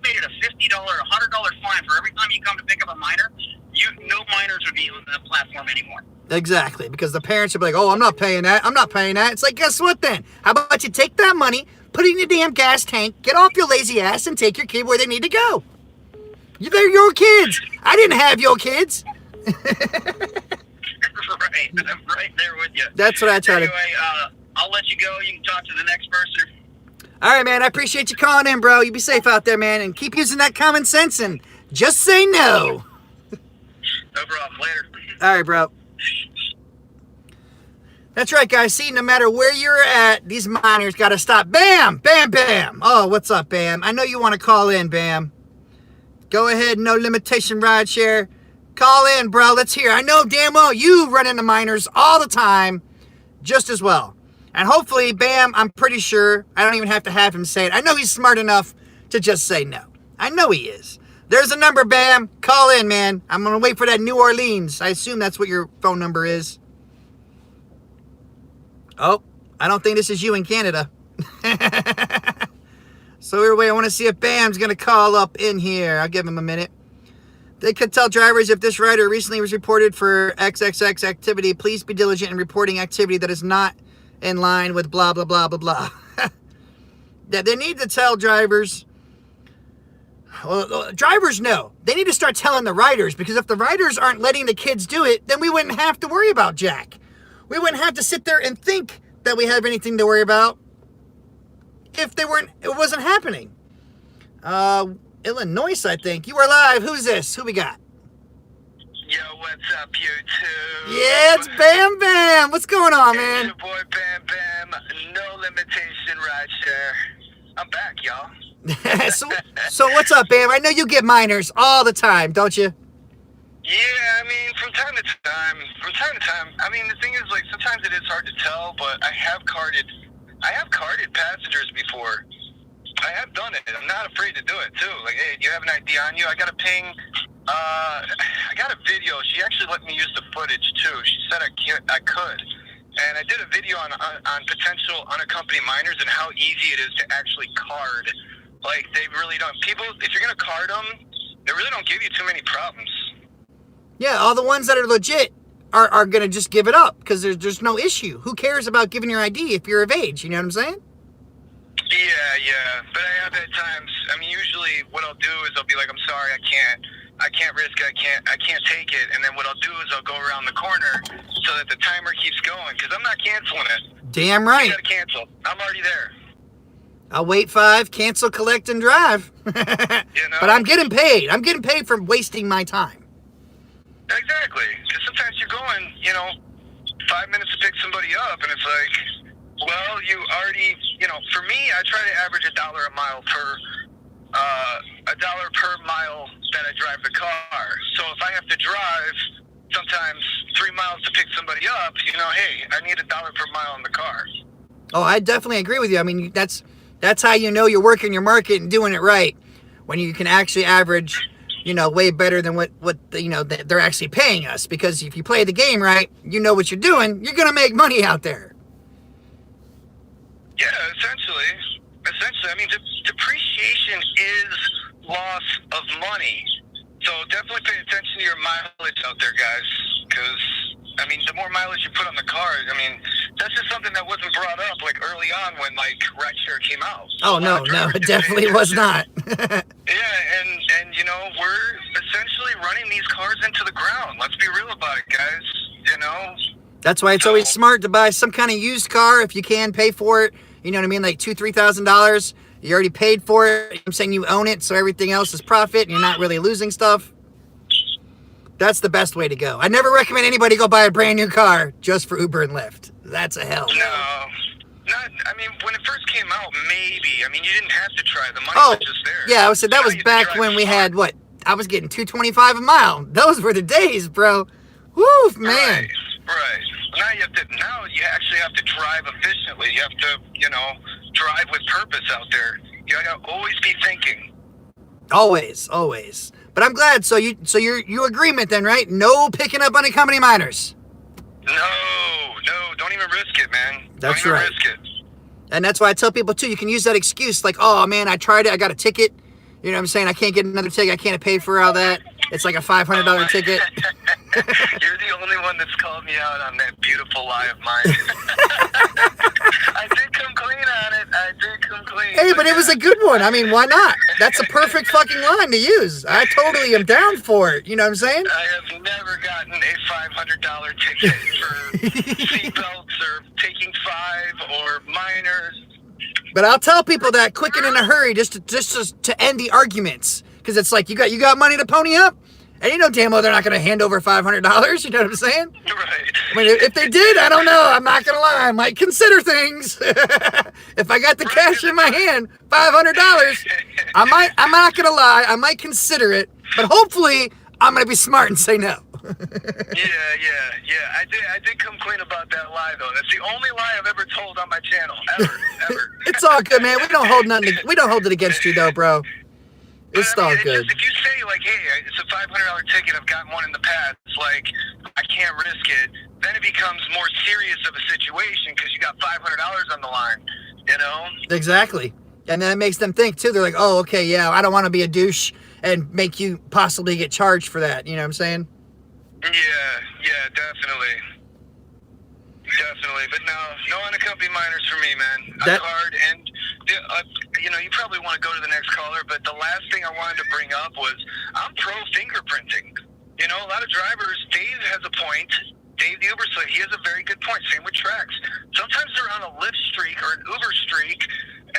made it a $50, $100 fine for every time you come to pick up a minor, no minors would be on the platform anymore. Exactly, because the parents would be like, "Oh, I'm not paying that. I'm not paying that." It's like, guess what then? How about you take that money, put it in your damn gas tank, get off your lazy ass, and take your kid where they need to go. They're your kids. I didn't have your kids. Right, I'm right there with you. That's what I try to. Anyway, I'll let you go. You can talk to the next person. All right, man. I appreciate you calling in, bro. You be safe out there, man, and keep using that common sense and just say no. No problem. Later. All right, bro. That's right, guys. See, no matter where you're at, these minors got to stop. Bam! Bam, bam. Oh, what's up, Bam? I know you want to call in, Bam. Go ahead, no limitation rideshare. Call in, bro. Let's hear. I know damn well you run into minors all the time just as well. And hopefully, Bam, I'm pretty sure, I don't even have to have him say it. I know he's smart enough to just say no. I know he is. There's a number, Bam. Call in, man. I'm going to wait for that New Orleans. I assume that's what your phone number is. Oh, I don't think this is you in Canada. So anyway, I want to see if Bam's going to call up in here. I'll give him a minute. They could tell drivers if this rider recently was reported for XXX activity, please be diligent in reporting activity that is not in line with blah, blah, blah, blah, blah. That they need to tell drivers. Well, drivers know. They need to start telling the riders, because if the riders aren't letting the kids do it, then we wouldn't have to worry about Jack. We wouldn't have to sit there and think that we have anything to worry about if it wasn't happening. Illinois, I think. You are live. Who's this? Who we got? Yo, what's up, YouTube? Yeah, it's Bam Bam. What's going on, man? It's your boy Bam Bam. No limitation rideshare. I'm back, y'all. So what's up, Bam? I know you get minors all the time, don't you? Yeah, I mean, from time to time. I mean, the thing is, like, sometimes it is hard to tell, but I have carded passengers before. I have done it. I'm not afraid to do it, too. Like, hey, do you have an ID on you? I got a ping. I got a video. She actually let me use the footage, too. She said I could. And I did a video on potential unaccompanied minors and how easy it is to actually card. Like, they really don't. People, if you're going to card them, they really don't give you too many problems. Yeah, all the ones that are legit are going to just give it up because there's no issue. Who cares about giving your ID if you're of age? You know what I'm saying? Yeah. But I have at times, I mean, usually what I'll do is I'll be like, I'm sorry, I can't risk it, I can't take it. And then what I'll do is I'll go around the corner so that the timer keeps going, because I'm not canceling it. Damn right. You gotta cancel. I'm already there. I'll wait 5, cancel, collect, and drive. You know? But I'm getting paid. I'm getting paid for wasting my time. Exactly. Because sometimes you're going, 5 minutes to pick somebody up, and it's like, well, you already, for me, I try to average $1 a mile per mile that I drive the car. So if I have to drive sometimes 3 miles to pick somebody up, hey, I need $1 per mile in the car. Oh, I definitely agree with you. I mean, that's how you know you're working your market and doing it right, when you can actually average, way better than what they're actually paying us. Because if you play the game right, you know what you're doing, you're gonna make money out there. Yeah, essentially. I mean, depreciation is loss of money. So definitely pay attention to your mileage out there, guys. Because, I mean, the more mileage you put on the car, I mean, that's just something that wasn't brought up, like, early on when, like, RideCare came out. Oh, no, it definitely was not. Yeah, and, you know, we're essentially running these cars into the ground. Let's be real about it, guys. You know? That's why it's always smart to buy some kind of used car if you can pay for it. You know what I mean? Like $2,000-$3,000. You already paid for it. I'm saying you own it, so everything else is profit, and you're not really losing stuff. That's the best way to go. I never recommend anybody go buy a brand new car just for Uber and Lyft. That's a hell. No. I mean, when it first came out, maybe. I mean, you didn't have to try. The money was just there. Yeah, I said that was back when we had, what? I was getting $2.25 a mile. Those were the days, bro. Woo, man. Right. Now you actually have to drive efficiently. You have to, you know, drive with purpose out there. You gotta always be thinking. Always. But I'm glad. So you agreement then, right? No picking up unaccompanied minors. No, don't even risk it, man. That's don't even right. Risk it. And that's why I tell people too, you can use that excuse like, oh man, I tried it, I got a ticket. You know what I'm saying? I can't get another ticket, I can't pay for all that. It's like a $500 ticket. You're the only one that's called me out on that beautiful lie of mine. I did come clean on it. Hey, but it was a good one. I mean, why not? That's a perfect fucking line to use. I totally am down for it. You know what I'm saying? I have never gotten a $500 ticket for seatbelts or taking 5 or minors. But I'll tell people that quick and in a hurry just to end the arguments. Because it's like, you got money to pony up? And you know damn well they're not going to hand over $500. You know what I'm saying? Right. I mean, if they did, I don't know. I'm not going to lie. I might consider things. If I got the cash in my hand, $500, I'm not going to lie. I might consider it. But hopefully, I'm going to be smart and say no. Yeah. I did come clean about that lie, though. That's the only lie I've ever told on my channel. Ever. It's all good, man. We don't hold it against you, though, bro. It's all good. If you say, like, hey, it's a $500 ticket, I've gotten one in the past, like, I can't risk it, then it becomes more serious of a situation because you got $500 on the line, you know? Exactly. And then it makes them think, too. They're like, oh, okay, yeah, I don't want to be a douche and make you possibly get charged for that. You know what I'm saying? Yeah, definitely. But no unaccompanied minors for me, man. I'm hard, and you know, you probably want to go to the next caller, but the last thing I wanted to bring up was I'm pro fingerprinting. You know, a lot of drivers, Dave has a point. Dave the Uberxl, he has a very good point. Same with Trax. Sometimes they're on a Lyft streak or an Uber streak,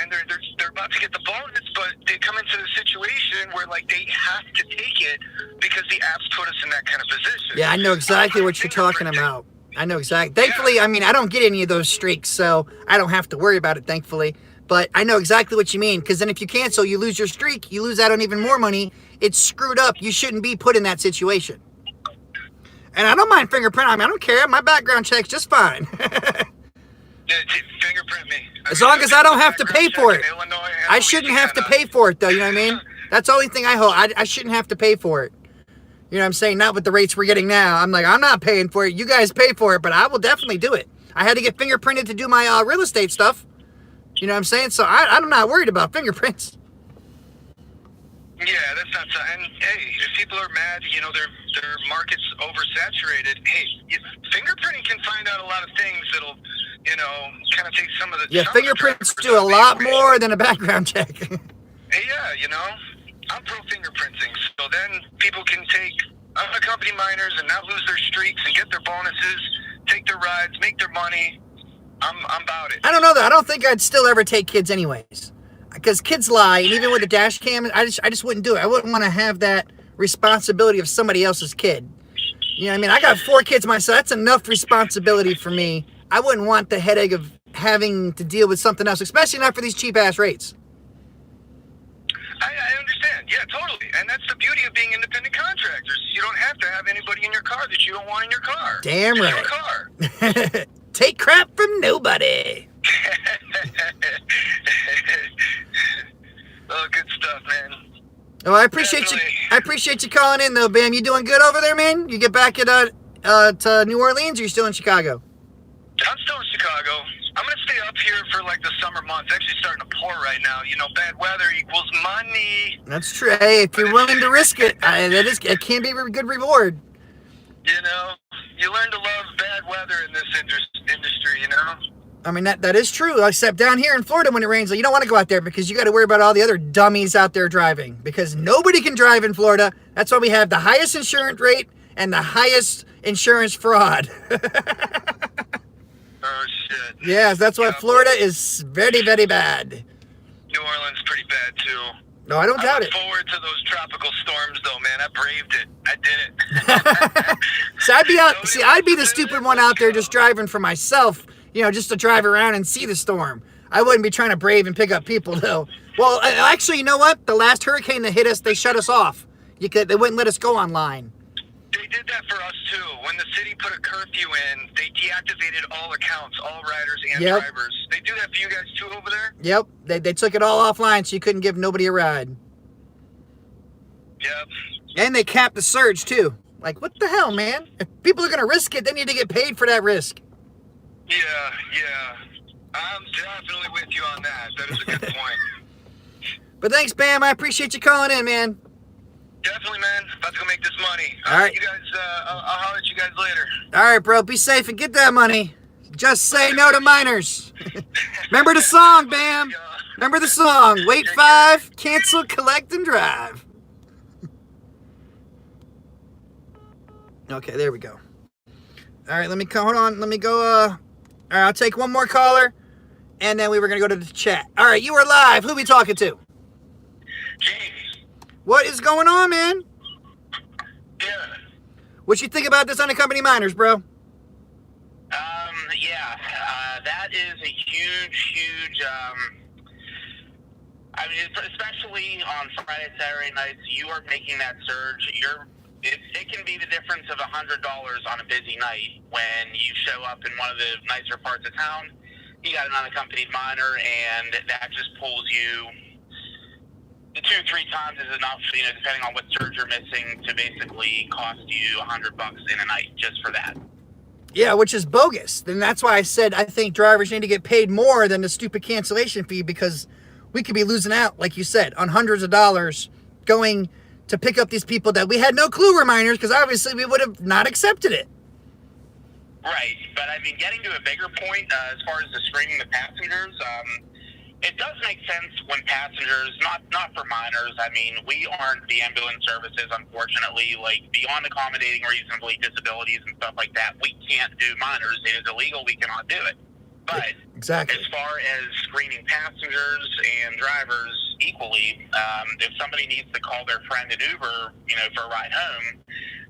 and they're about to get the bonus, but they come into the situation where, like, they have to take it because the apps put us in that kind of position. Yeah, I know exactly what you're talking about. I know exactly. Thankfully, I mean, I don't get any of those streaks, so I don't have to worry about it, thankfully. But I know exactly what you mean, because then if you cancel, you lose your streak, you lose out on even more money. It's screwed up. You shouldn't be put in that situation. And I don't mind fingerprint. I mean, I don't care. My background check's just fine. Yeah, fingerprint me. As long as I don't have to pay for it. I shouldn't have to pay for it, though. You know what I mean? That's the only thing I hope. I shouldn't have to pay for it. You know what I'm saying? Not with the rates we're getting now. I'm like, I'm not paying for it. You guys pay for it, but I will definitely do it. I had to get fingerprinted to do my real estate stuff. You know what I'm saying? So I'm not worried about fingerprints. Yeah, that's not. And hey, if people are mad, you know, their market's oversaturated. Hey, fingerprinting can find out a lot of things that'll, you know, kind of take some of the. Yeah, fingerprints do a lot more than a background check. Yeah, you know, I'm pro fingerprinting, so then people can take unaccompanied minors and not lose their streaks and get their bonuses, take their rides, make their money. I'm about it. I don't know though. I don't think I'd still ever take kids anyways, because kids lie, and even with a dash cam, I just wouldn't do it. I wouldn't want to have that responsibility of somebody else's kid. You know what I mean? I got 4 kids myself. That's enough responsibility for me. I wouldn't want the headache of having to deal with something else, especially not for these cheap ass rates. I understand. Yeah, totally. And that's the beauty of being independent contractors. You don't have to have anybody in your car that you don't want in your car. Damn it's right. Your car. Take crap from nobody. Oh, good stuff, man. Oh, I appreciate you. I appreciate you calling in, though, Bam. You doing good over there, man? You get back at to New Orleans, or you still in Chicago? I'm still in Chicago. I'm going to stay up here for like the summer months. It's actually starting to pour right now. You know, bad weather equals money. That's true. Hey, if you're willing to risk it, it can be a good reward. You know, you learn to love bad weather in this industry, you know? I mean, that is true. Except down here in Florida when it rains, you don't want to go out there because you got to worry about all the other dummies out there driving. Because nobody can drive in Florida. That's why we have the highest insurance rate and the highest insurance fraud. Oh, shit. Yes, that's why Florida is very, very bad. New Orleans pretty bad, too. No, I don't doubt it. I look forward to those tropical storms, though, man. I braved it. I did it. So I'd be the stupid one out there just driving for myself, just to drive around and see the storm. I wouldn't be trying to brave and pick up people, though. Well, actually, you know what? The last hurricane that hit us, they shut us off. They wouldn't let us go online. They did that for us, too. When the city put a curfew in, they deactivated all accounts, all riders and drivers. They do that for you guys, too, over there? Yep. They took it all offline so you couldn't give nobody a ride. Yep. And they capped the surge, too. Like, what the hell, man? If people are going to risk it, they need to get paid for that risk. Yeah. I'm definitely with you on that. That is a good point. But thanks, Bam. I appreciate you calling in, man. Definitely, man. About to go make this money. All right. You guys, I'll holler at you guys later. All right, bro. Be safe and get that money. Just say no to minors. Remember the song, Bam. Remember the song. Wait 5, cancel, collect, and drive. Okay, there we go. All right, hold on. Let me go. All right, I'll take one more caller, and then we were going to go to the chat. All right, you are live. Who are we talking to? James. What is going on, man? Yeah. What you think about this unaccompanied minors, bro? That is a huge, I mean, especially on Friday, Saturday nights, you are making that surge. It can be the difference of $100 on a busy night when you show up in one of the nicer parts of town. You got an unaccompanied minor, and that just pulls you 2-3 times is enough, depending on what surge you're missing, to basically cost you $100 in a night just for that. Yeah, which is bogus. And that's why I said I think drivers need to get paid more than the stupid cancellation fee, because we could be losing out, like you said, on hundreds of dollars going to pick up these people that we had no clue were minors, because obviously we would have not accepted it. Right, but I mean, getting to a bigger point, as far as the screening the passengers, it does make sense when passengers, not for minors. I mean, we aren't the ambulance services, unfortunately. Like, beyond accommodating reasonably disabilities and stuff like that, we can't do minors. It is illegal. We cannot do it. But exactly. As far as screening passengers and drivers equally, if somebody needs to call their friend an Uber, for a ride home,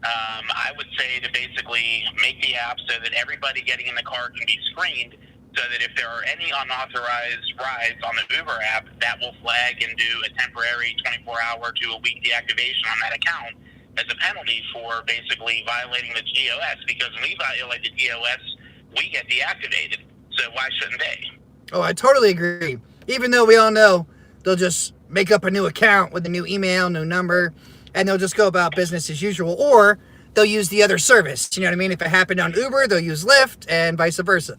I would say to basically make the app so that everybody getting in the car can be screened, so that if there are any unauthorized rides on the Uber app, that will flag and do a temporary 24-hour to a week deactivation on that account as a penalty for basically violating the GOS, because when we violate the GOS, we get deactivated. So why shouldn't they? Oh, I totally agree. Even though we all know they'll just make up a new account with a new email, new number, and they'll just go about business as usual, or they'll use the other service. You know what I mean? If it happened on Uber, they'll use Lyft, and vice versa.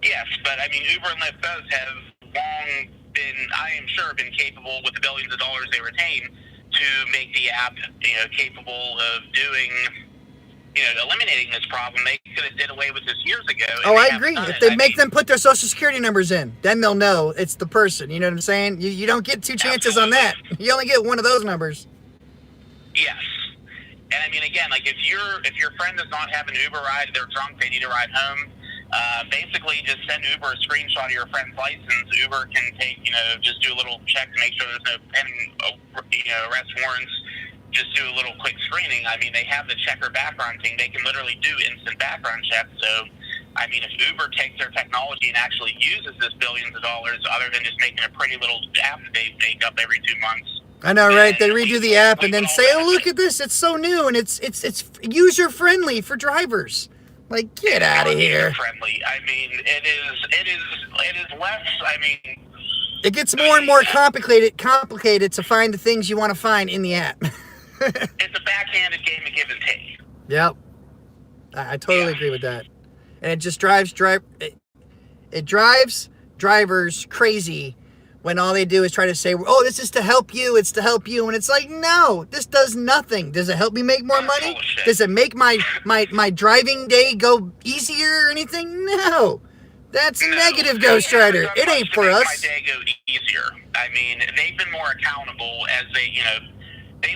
Yes, but I mean, Uber and Lyft does have long been, I am sure, been capable with the billions of dollars they retain to make the app, capable of doing, eliminating this problem. They could have did away with this years ago. Oh, I agree. If they make them put their social security numbers in, then they'll know it's the person. You know what I'm saying? You don't get 2 chances on that. You only get one of those numbers. Yes. And I mean, again, like if your friend does not have an Uber ride, they're drunk, they need a ride home, basically just send Uber a screenshot of your friend's license. Uber can take, just do a little check to make sure there's no pending, arrest warrants. Just do a little quick screening. I mean, they have the checker background thing. They can literally do instant background checks. So, I mean, if Uber takes their technology and actually uses this billions of dollars, other than just making a pretty little app that they make up every 2 months. I know, right? They redo the app and then say, "Oh, look at this! It's so new and it's user friendly for drivers." Like, get out of here! Friendly. I mean, it is less. I mean, it gets more and more complicated to find the things you want to find in the app. It's a backhanded game of give and take. Yep, I totally agree with that. And it just drives drivers crazy when all they do is try to say, oh, this is to help you, it's to help you. And it's like, no, this does nothing. Does it help me make more money? Does it make my driving day go easier or anything? No. That's negative, Ghost Rider. It ain't for us. My day go easier. I mean, they've been more accountable as they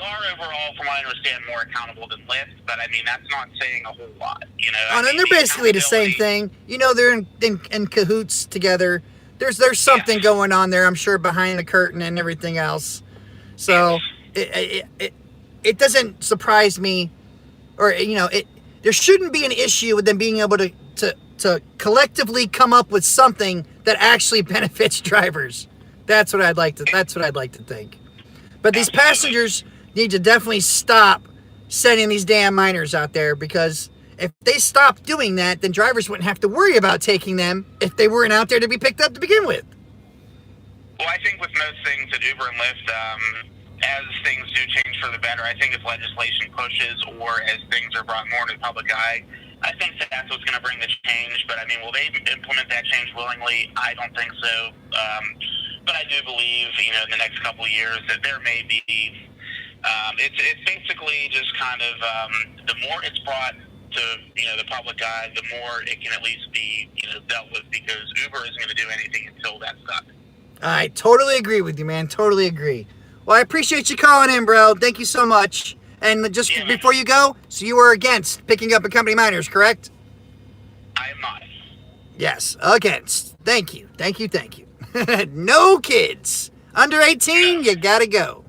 are overall, from what I understand, more accountable than Lyft, but I mean, that's not saying a whole lot, And they're basically the same thing. They're in cahoots together. There's something going on there, I'm sure, behind the curtain and everything else. So it doesn't surprise me, or there shouldn't be an issue with them being able to collectively come up with something that actually benefits drivers. That's what I'd like to think. But these passengers need to definitely stop sending these damn minors out there, because if they stopped doing that, then drivers wouldn't have to worry about taking them if they weren't out there to be picked up to begin with. Well, I think with most things at Uber and Lyft, as things do change for the better, I think if legislation pushes or as things are brought more into the public eye, I think that's what's going to bring the change. But I mean, will they implement that change willingly? I don't think so. But I do believe, in the next couple of years that there may be. It's basically just kind of the more it's brought to the public eye, the more it can at least be dealt with, because Uber isn't going to do anything until that's done. I totally agree with you, man. Totally agree. Well, I appreciate you calling in, bro. Thank you so much. And just before you go, so you were against picking up accompanied minors, correct? I am not. Yes, against. Thank you. No kids. Under 18, you gotta go.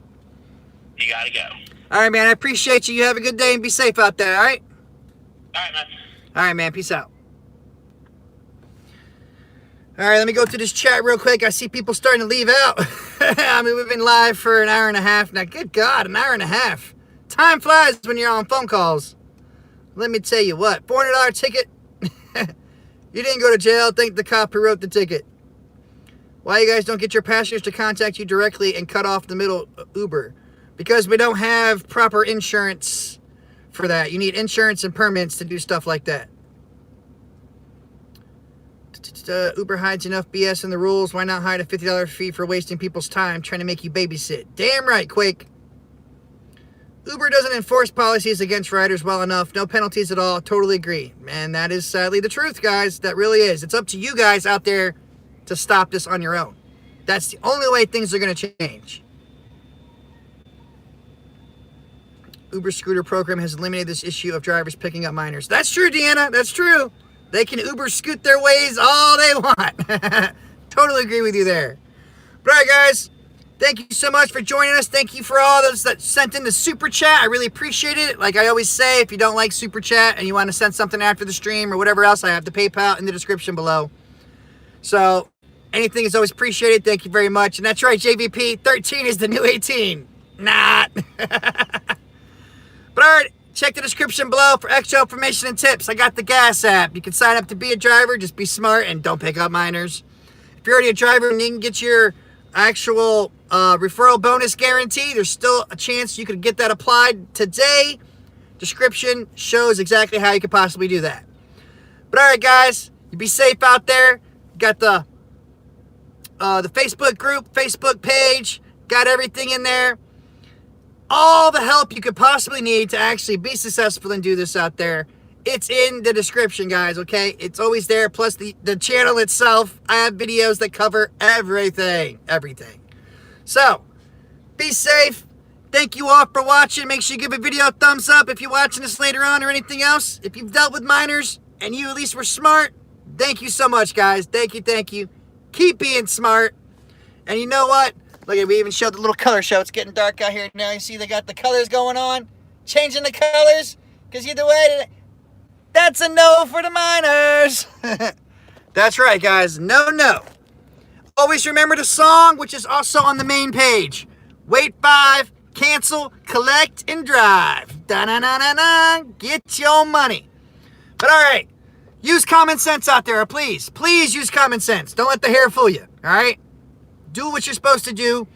You gotta go. All right, man. I appreciate you. You have a good day and be safe out there, all right? All right, man. All right, man. Peace out. All right, let me go through this chat real quick. I see people starting to leave out. I mean, we've been live for an hour and a half now. Good God, an hour and a half. Time flies when you're on phone calls. Let me tell you what. $400 ticket. You didn't go to jail. Thank the cop who wrote the ticket. Why you guys don't get your passengers to contact you directly and cut off the middle Uber? Because we don't have proper insurance for that. You need insurance and permits to do stuff like that. Uber hides enough BS in the rules. Why not hide a $50 fee for wasting people's time trying to make you babysit? Damn right, Quake. Uber doesn't enforce policies against riders well enough. No penalties at all. Totally agree. And that is sadly the truth, guys. That really is. It's up to you guys out there to stop this on your own. That's the only way things are going to change. Uber scooter program has eliminated this issue of drivers picking up minors. That's true, Deena. That's true. They can Uber scoot their ways all they want. Totally agree with you there. But all right, guys. Thank you so much for joining us. Thank you for all those that sent in the super chat. I really appreciate it. Like I always say, if you don't like super chat and you want to send something after the stream or whatever else, I have the PayPal in the description below. So anything is always appreciated. Thank you very much. And that's right, JVP, 13 is the new 18. Not. But all right, check the description below for extra information and tips. I got the Gas app. You can sign up to be a driver. Just be smart and don't pick up minors. If you're already a driver and you can get your actual referral bonus guarantee, there's still a chance you could get that applied today. Description shows exactly how you could possibly do that. But all right, guys, you be safe out there. Got the Facebook group, Facebook page, got everything in there. All the help you could possibly need to actually be successful and do this out there. It's in the description, guys, okay? It's always there. Plus the channel itself, I have videos that cover everything. So, be safe. Thank you all for watching. Make sure you give a video a thumbs up if you're watching this later on or anything else. If you've dealt with minors and you at least were smart, thank you so much, guys. Thank you. Keep being smart. And you know what? Look at, we even showed the little color show. It's getting dark out here now. You see they got the colors going on. Changing the colors. Because either way, that's a no for the minors. That's right, guys. No. Always remember the song, which is also on the main page. Wait 5, cancel, collect, and drive. Da-na-na-na-na. Get your money. But all right, use common sense out there, please. Please use common sense. Don't let the hair fool you, all right? Do what you're supposed to do.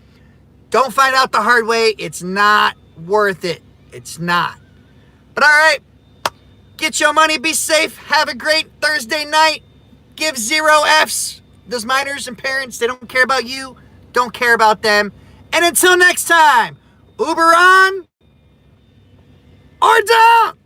Don't find out the hard way. It's not worth it. It's not. But all right, Get your money, be safe, have a great Thursday night. Give 0 Fs. Those minors and parents, they don't care about you, don't care about them. And until next time, Uber on or don't!